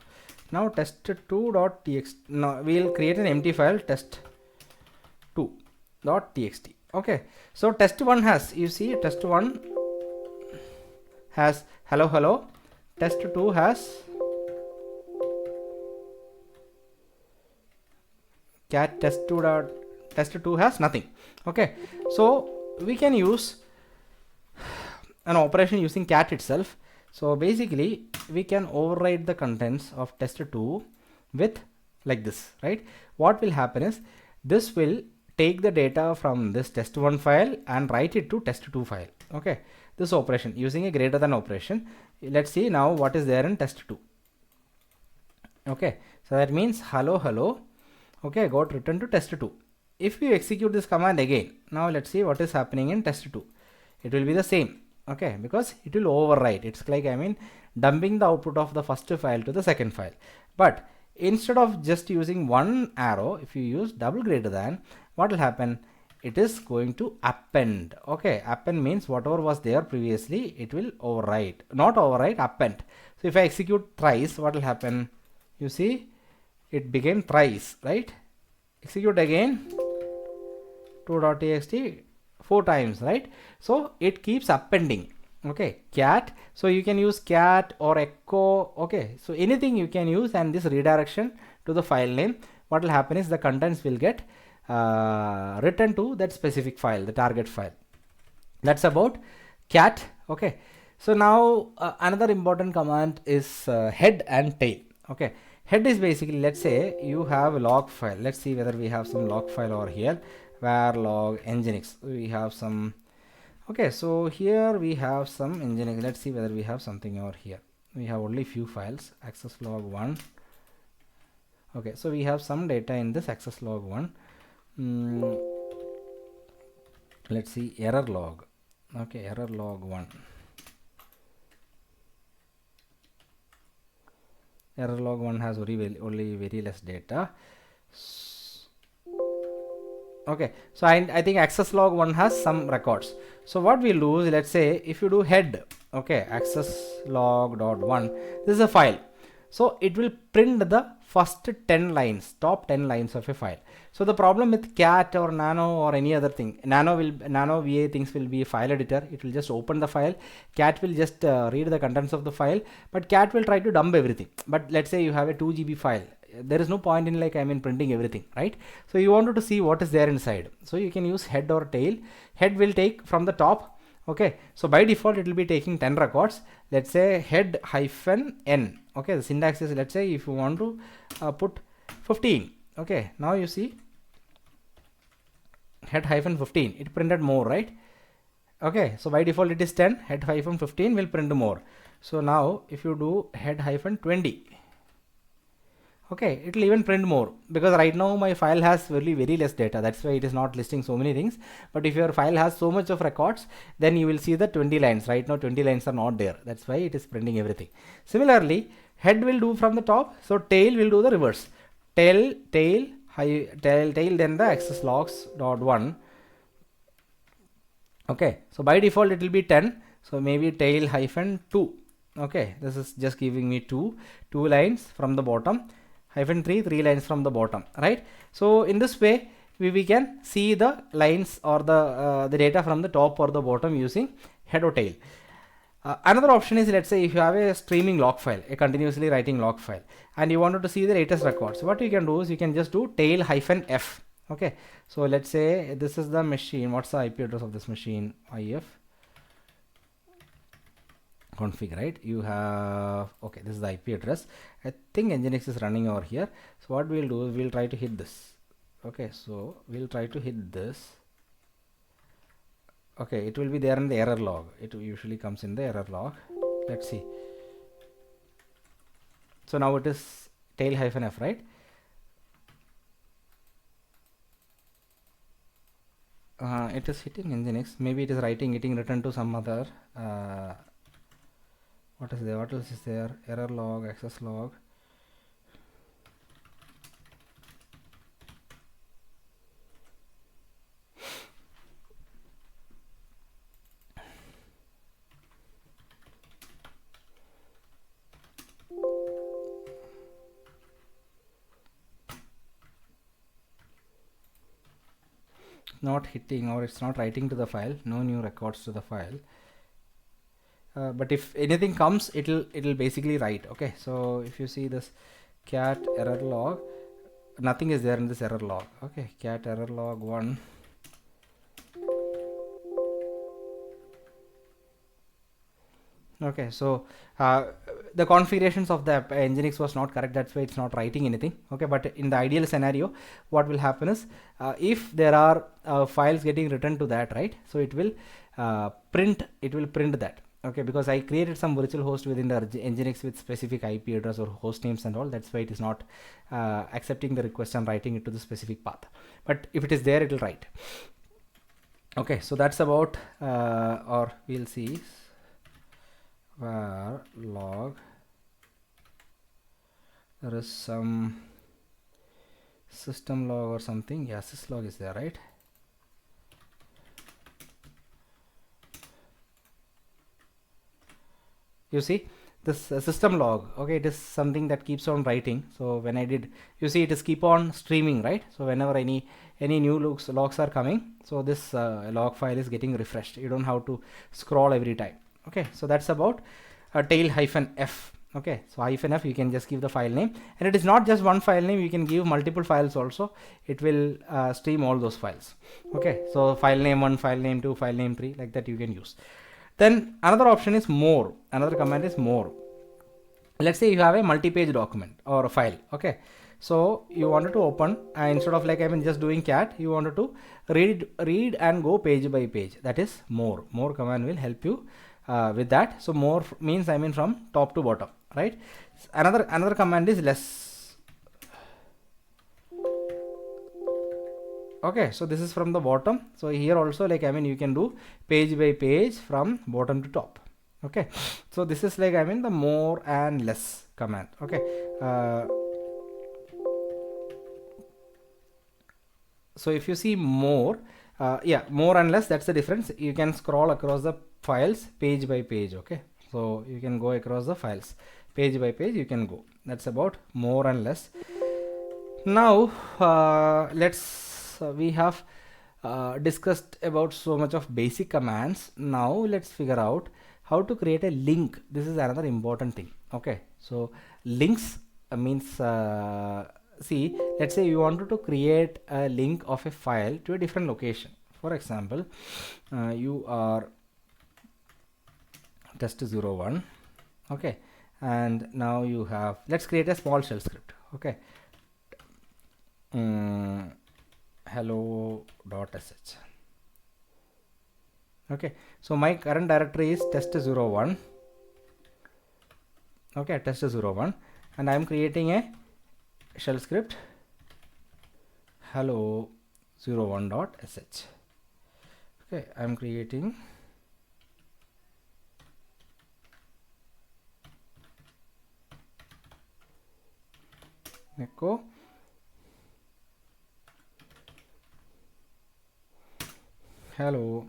[SPEAKER 1] Now test2.txt. Now we'll create an empty file, test2.txt. okay, so test1 has, you see, test1 has hello hello, test2 has cat, test2 has nothing. Okay, so we can use an operation using cat itself. So basically we can override the contents of test2 with like this, right? What will happen is this will take the data from this test1 file and write it to test2 file. Okay, this operation using a greater than operation. Let's see now what is there in test2. Okay, so that means hello hello, okay, got returned to test2. If we execute this command again, now let's see what is happening in test2. It will be the same, okay, because it will overwrite. It's like, I mean, dumping the output of the first file to the second file. But instead of just using one arrow, if you use double greater than, what will happen? It is going to append. Okay, append means whatever was there previously, it will overwrite, not overwrite, append. So if I execute thrice, what will happen? You see, it became thrice, right? Execute again, 2.txt 4 times, right? So it keeps appending. Okay, cat. So you can use cat or echo. Okay, so anything you can use, and this redirection to the file name, what will happen is the contents will get written to that specific file, the target file. That's about cat. Okay, so now another important command is head and tail. Okay, head is basically, let's say you have a log file. Let's see whether we have some log file over here. Var log nginx, we have some. Okay, so here we have some nginx. Let's see whether we have something over here. We have only few files, access log 1. Okay, so we have some data in this access log 1. Let's see error log. Okay, error log 1. Error log 1 has only very less data. Okay, so I think access log 1 has some records. So what we'll do is, let's say if you do head, okay, access log dot 1, this is a file. So it will print the first 10 lines, top 10 lines of a file. So the problem with cat or nano or any other thing, nano va things will be a file editor. It will just open the file. Cat will just read the contents of the file, but cat will try to dump everything. But let's say you have a 2 GB file. There is no point in, like, I mean, printing everything, right? So you wanted to see what is there inside. So you can use head or tail. Head will take from the top. Okay, so by default it will be taking 10 records. Let's say head hyphen n. Okay, the syntax is, let's say if you want to put 15. Okay, now you see head hyphen 15, it printed more, right? Okay, so by default it is 10. Head hyphen 15 will print more. So now if you do head hyphen 20, okay, it will even print more, because right now my file has very less data. That's why it is not listing so many things. But if your file has so much of records, then you will see the 20 lines. Right now 20 lines are not there. That's why it is printing everything. Similarly, head will do from the top, so tail will do the reverse. Tail, then the access logs dot 1. Okay, so by default it will be 10. So maybe tail hyphen 2. Okay, this is just giving me two lines from the bottom. Hyphen 3 lines from the bottom, right? So in this way we can see the lines or the data from the top or the bottom using head or tail. Another option is, let's say if you have a streaming log file, a continuously writing log file, and you wanted to see the latest records, what you can do is you can just do tail hyphen f. Okay, so let's say this is the machine. What's the IP address of this machine? if config, right? You have, okay, this is the IP address. I think nginx is running over here. So what we'll do is we'll try to hit this. Okay, so we'll try to hit this. Okay, it will be there in the error log. It usually comes in the error log. Let's see. So now it is tail hyphen f, right? It is hitting nginx. Maybe it is getting written to some other what is there? What else is there? Error log, access log. not hitting, or it's not writing to the file. No new records to the file. But if anything comes, it'll basically write. Okay, so if you see this cat error log, nothing is there in this error log. Okay, cat error log 1. Okay, so the configurations of the Nginx was not correct, that's why it's not writing anything. Okay, but in the ideal scenario, what will happen is if there are files getting written to that, right, so it will print that. Okay, because I created some virtual host within the Nginx with specific IP address or host names and all, that's why it is not accepting the request and writing it to the specific path. But if it is there, it will write. Okay, so that's about or we'll see var log. There is some system log or something. Yeah, syslog is there, right? You see this system log. Okay, it is something that keeps on writing. So when I did, you see it is keep on streaming, right? So whenever any new logs are coming, so this log file is getting refreshed. You don't have to scroll every time. Okay, so that's about tail -f. Okay, so -f, you can just give the file name, and it is not just one file name, you can give multiple files also. It will stream all those files. Okay, so file name 1, file name 2, file name 3, like that you can use. Then another option is more. Another command is more. Let's say you have a multi-page document or a file. Okay, so you wanted to open, instead of like just doing cat, you wanted to read and go page by page. That is more. More command will help you with that. So more means from top to bottom, right? Another command is less. Okay, so this is from the bottom. So here also like you can do page by page from bottom to top. Okay, so this is like the more and less command. Okay, so if you see more, yeah, more and less, that's the difference. You can scroll across the files page by page. Okay, so you can go across the files page by page, you can go. That's about more and less. Now we have discussed about so much of basic commands. Now let's figure out how to create a link. This is another important thing. Okay, so links means see, let's say you wanted to create a link of a file to a different location. For example, you are test01. Okay, and now you have, let's create a small shell script. Okay, hello.sh. Okay, so my current directory is test01. Okay, test01, and I am creating a shell script hello01.sh. Okay, I am creating echo hello.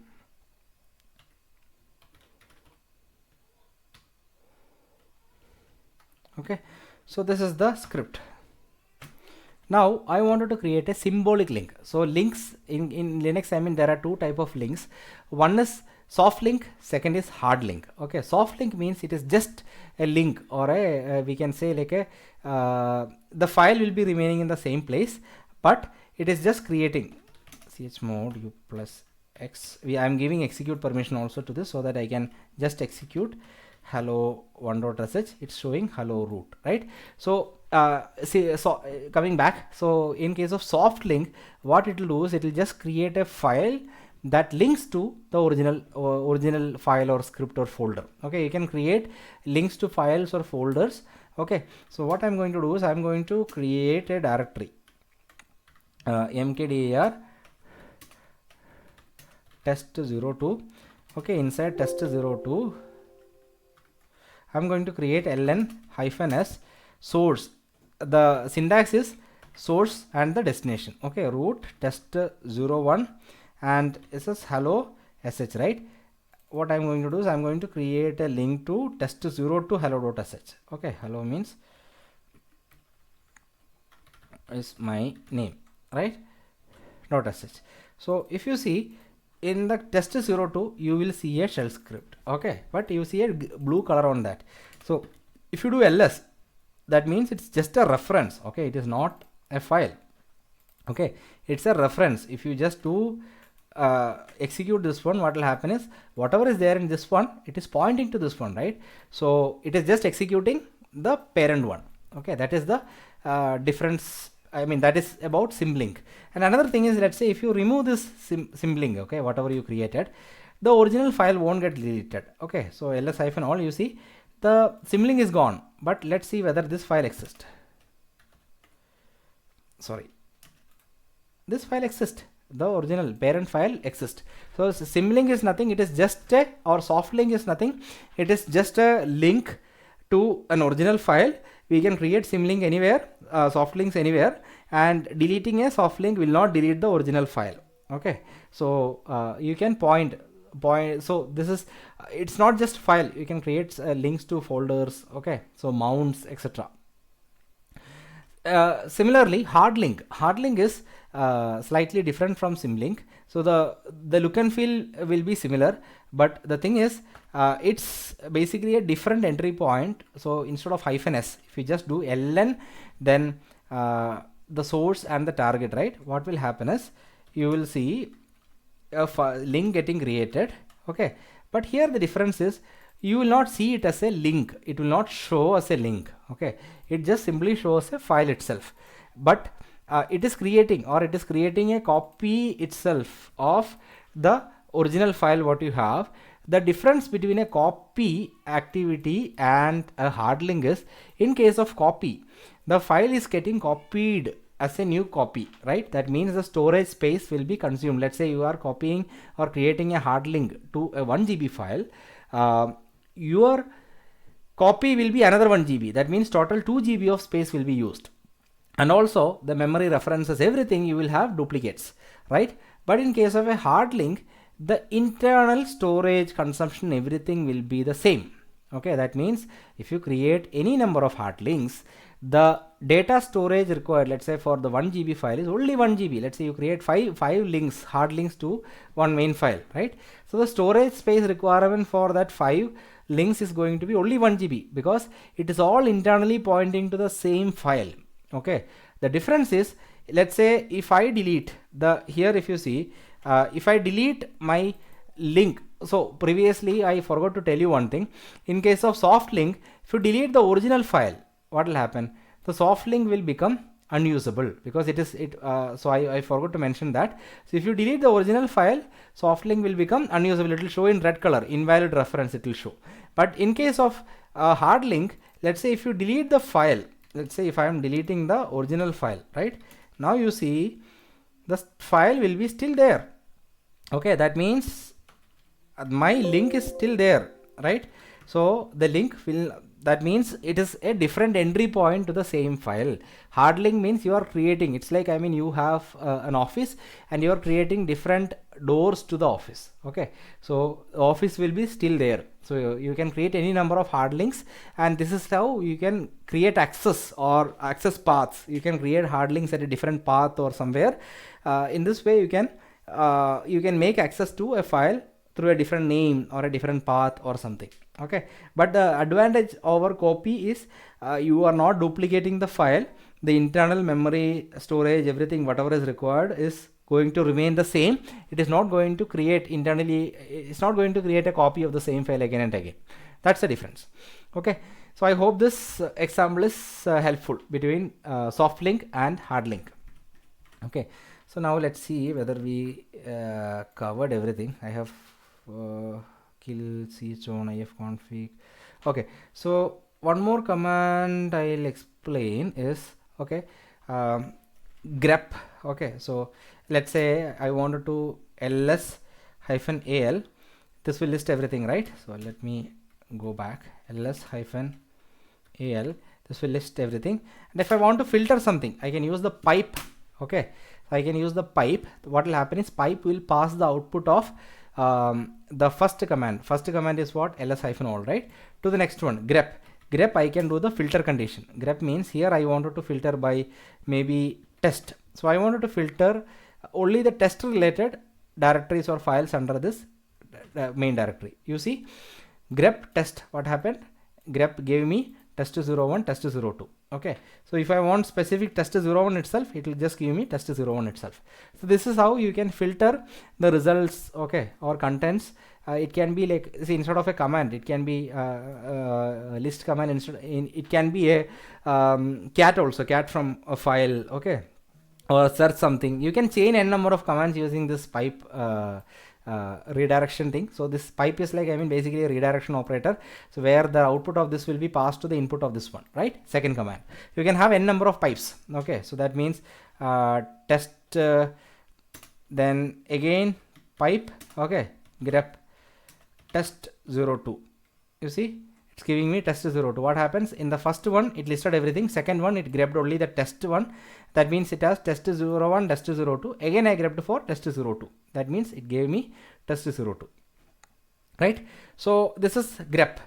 [SPEAKER 1] Okay, so this is the script. Now I wanted to create a symbolic link. So links in Linux, there are two type of links. One is soft link, second is hard link. Okay, soft link means it is just a link, or a we can say like a the file will be remaining in the same place, but it is just creating chmod u plus x. I am giving execute permission also to this, so that I can just execute hello 1.sh. It's showing hello root, right? So coming back, so in case of soft link, what it will do is it will just create a file that links to the original file or script or folder. Okay, you can create links to files or folders. Okay, so what I'm going to do is I'm going to create a directory mkdir test02. Okay, inside test02 I'm going to create ln-s source. The syntax is source and the destination. Okay, root test01 and this is hello sh, right? What I'm going to do is I'm going to create a link to test02 hello.sh. Okay, hello means is my name, right? .sh. So if you see in the test02, you will see a shell script, okay, but you see a blue color on that. So if you do ls, that means it's just a reference, okay, it is not a file, okay, it's a reference. If you just do execute this one, what will happen is whatever is there in this one, it is pointing to this one, right? So it is just executing the parent one, okay. That is the difference. I mean, that is about symlink. And another thing is, let's say if you remove this symlink, okay, whatever you created, the original file won't get deleted, okay. So ls-all, you see the symlink is gone, but let's see whether this file exists. Sorry, this file exists, the original parent file exists. So symlink is nothing, it is just a, or soft link is nothing, it is just a link to an original file. We can create symlink anywhere, soft links anywhere, and deleting a soft link will not delete the original file, okay. So you can point, so this is it's not just file, you can create links to folders, okay, so mounts, etc. Similarly, hard link is slightly different from symlink. So the look and feel will be similar, but the thing is it's basically a different entry point. So instead of -s, if you just do ln, then the source and the target, right, what will happen is you will see a link getting created, okay. But here the difference is you will not see it as a link, it will not show as a link, okay. It just simply shows a file itself, but it is creating a copy itself of the original file what you have. The difference between a copy activity and a hard link is, in case of copy, the file is getting copied as a new copy, right? That means the storage space will be consumed. Let's say you are copying or creating a hard link to a 1 GB file. Your copy will be another 1 GB. That means total 2 GB of space will be used. And also the memory references, everything, you will have duplicates, right? But in case of a hard link, the internal storage consumption, everything will be the same, okay. That means if you create any number of hard links, the data storage required, let's say for the 1 GB file, is only 1 GB. Let's say you create five links, hard links to one main file, right? So the storage space requirement for that 5 links is going to be only 1 GB, because it is all internally pointing to the same file, okay. The difference is, let's say if I delete the, here if you see, if I delete my link, so previously I forgot to tell you one thing. In case of soft link, if you delete the original file, what will happen? The soft link will become unusable, because it is so I forgot to mention that. So if you delete the original file, soft link will become unusable. It will show in red color, invalid reference it will show. But in case of hard link, let's say if you delete the file, let's say if I am deleting the original file, right? Now you see the file will be still there, okay. That means my link is still there, right? So the link will, that means it is a different entry point to the same file. Hard link means you are creating, it's like, I mean, you have an office and you are creating different doors to the office, okay. So the office will be still there. So you can create any number of hard links, and this is how you can create access or access paths. You can create hard links at a different path or somewhere. In this way you can make access to a file through a different name or a different path or something, okay. But the advantage over copy is you are not duplicating the file. The internal memory, storage, everything whatever is required is going to remain the same. It is not going to create internally, it's not going to create a copy of the same file again and again. That's the difference, okay. So I hope this example is helpful between soft link and hard link, okay. So now let's see whether we covered everything. I have kill chown ifconfig, okay. So one more command I'll explain is, okay, grep, okay. So let's say I wanted to ls-al, this will list everything, right? So let me go back, ls-al, this will list everything. And if I want to filter something, I can use the pipe, okay. I can use the pipe. What will happen is pipe will pass the output of the first command. First command is what? ls-all, right? To the next one, grep. Grep, I can do the filter condition. Grep means here I wanted to filter by maybe test. So I wanted to filter only the test related directories or files under this main directory. You see, grep test, what happened? Grep gave me test01, test02. Okay, so if I want specific test01 itself, it will just give me test01 itself. So this is how you can filter the results, okay, or contents. It can be like, see, instead of a command, it can be a list command. It can be a cat also, cat from a file, okay, or search something. You can chain n number of commands using this pipe redirection thing. So this pipe is like, I mean, basically a redirection operator, so where the output of this will be passed to the input of this one, right? Second command. You can have n number of pipes. Okay, so that means test, then again pipe, okay, grep test02. You see, it's giving me test02. What happens? In the first one it listed everything, second one it grabbed only the test one. That means it has test01, test02. Again I grabbed for test02. That means it gave me test02, right? So this is grep.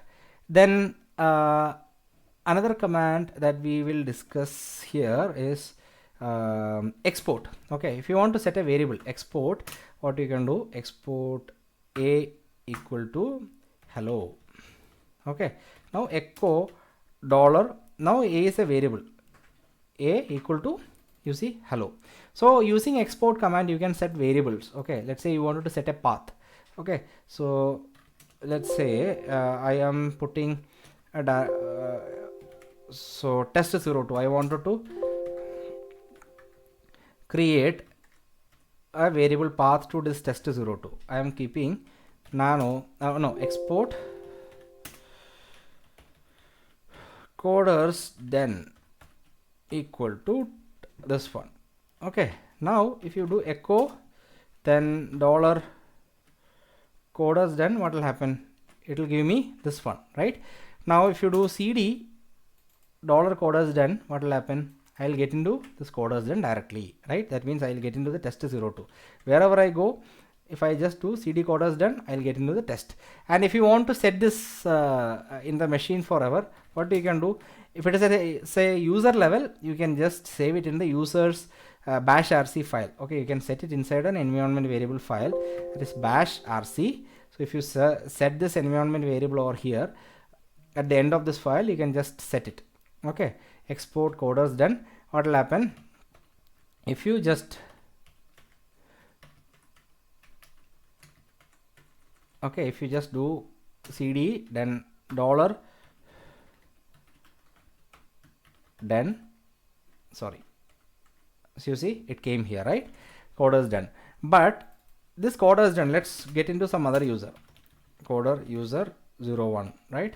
[SPEAKER 1] Then another command that we will discuss here is export. Okay, if you want to set a variable export, what you can do, export a equal to hello. Okay, now echo dollar, now a is a variable, a equal to, you see, hello. So using export command you can set variables. Okay, let's say you wanted to set a path. Okay, so let's say I am putting a so test02, I wanted to create a variable path to this test02. I am keeping nano export coders then equal to this one. Okay, now if you do echo then dollar coders, then what will happen? It will give me this one, right? Now if you do cd dollar coders, then what will happen? I will get into this coders then directly, right? That means I will get into the test02. Wherever I go, if I just do cd coders, then I'll get into the test. And if you want to set this in the machine forever, what you can do, if it is a say user level, you can just save it in the user's bash rc file. Okay, you can set it inside an environment variable file, that is bash rc. So if you set this environment variable over here, at the end of this file you can just set it. Okay, export coders done. What will happen if you just, okay, if you just do cd then dollar then, sorry, so you see it came here, right? Coders done. But this coders done, let's get into some other user, coder user 01, right?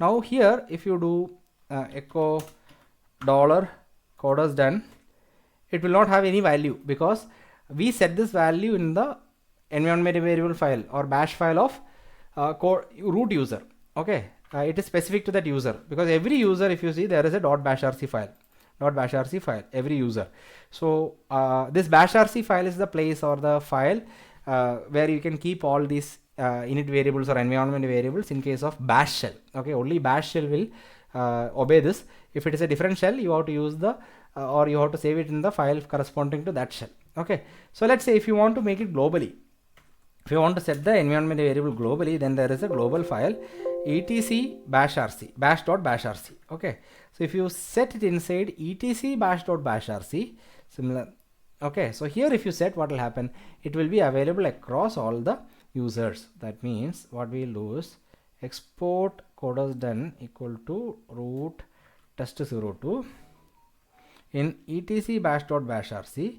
[SPEAKER 1] Now here if you do echo dollar coders done, it will not have any value because we set this value in the environment variable file or bash file of root user. Okay, it is specific to that user, because every user, if you see, there is a .bash rc file, every user. So this bash rc file is the place or the file where you can keep all these init variables or environment variables in case of bash shell. Okay, only bash shell will obey this. If it is a different shell, you have to use the or you have to save it in the file corresponding to that shell. Okay, so let's say if you want to make it globally, if you want to set the environment variable globally, then there is a global file etc bash rc, bash.bash rc. Okay, so if you set it inside etc bash.bash rc, similar. Okay, so here if you set, what will happen, it will be available across all the users. That means what we'll do is export coders done equal to root test02 in etc bash.bash rc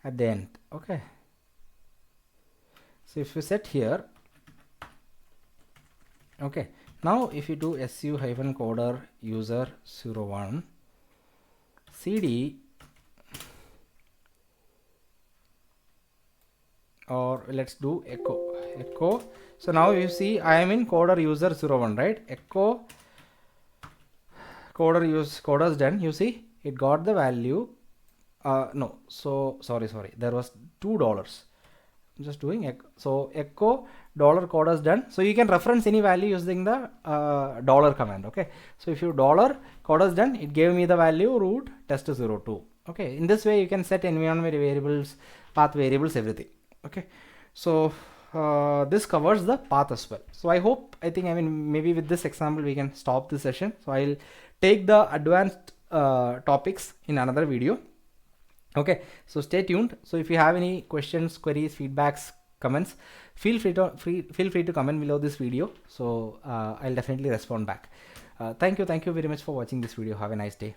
[SPEAKER 1] at the end. Okay, so if you set here, okay, now if you do su hyphen coder user 01 cd, or let's do echo. So now you see I am in coder user 01, right? Echo coders done. You see it got the value. No, so sorry, there was $2. I'm just doing echo. So echo dollar coders done. So you can reference any value using the dollar command. Okay, so if you dollar coders done, it gave me the value root test02. Okay, in this way you can set environment variables, path variables, everything. Okay, so this covers the path as well. So I think maybe with this example we can stop this session. So I'll take the advanced topics in another video. Okay, so stay tuned. So if you have any questions, queries, feedbacks, comments, feel free to comment below this video. So I'll definitely respond back. Thank you very much for watching this video. Have a nice day.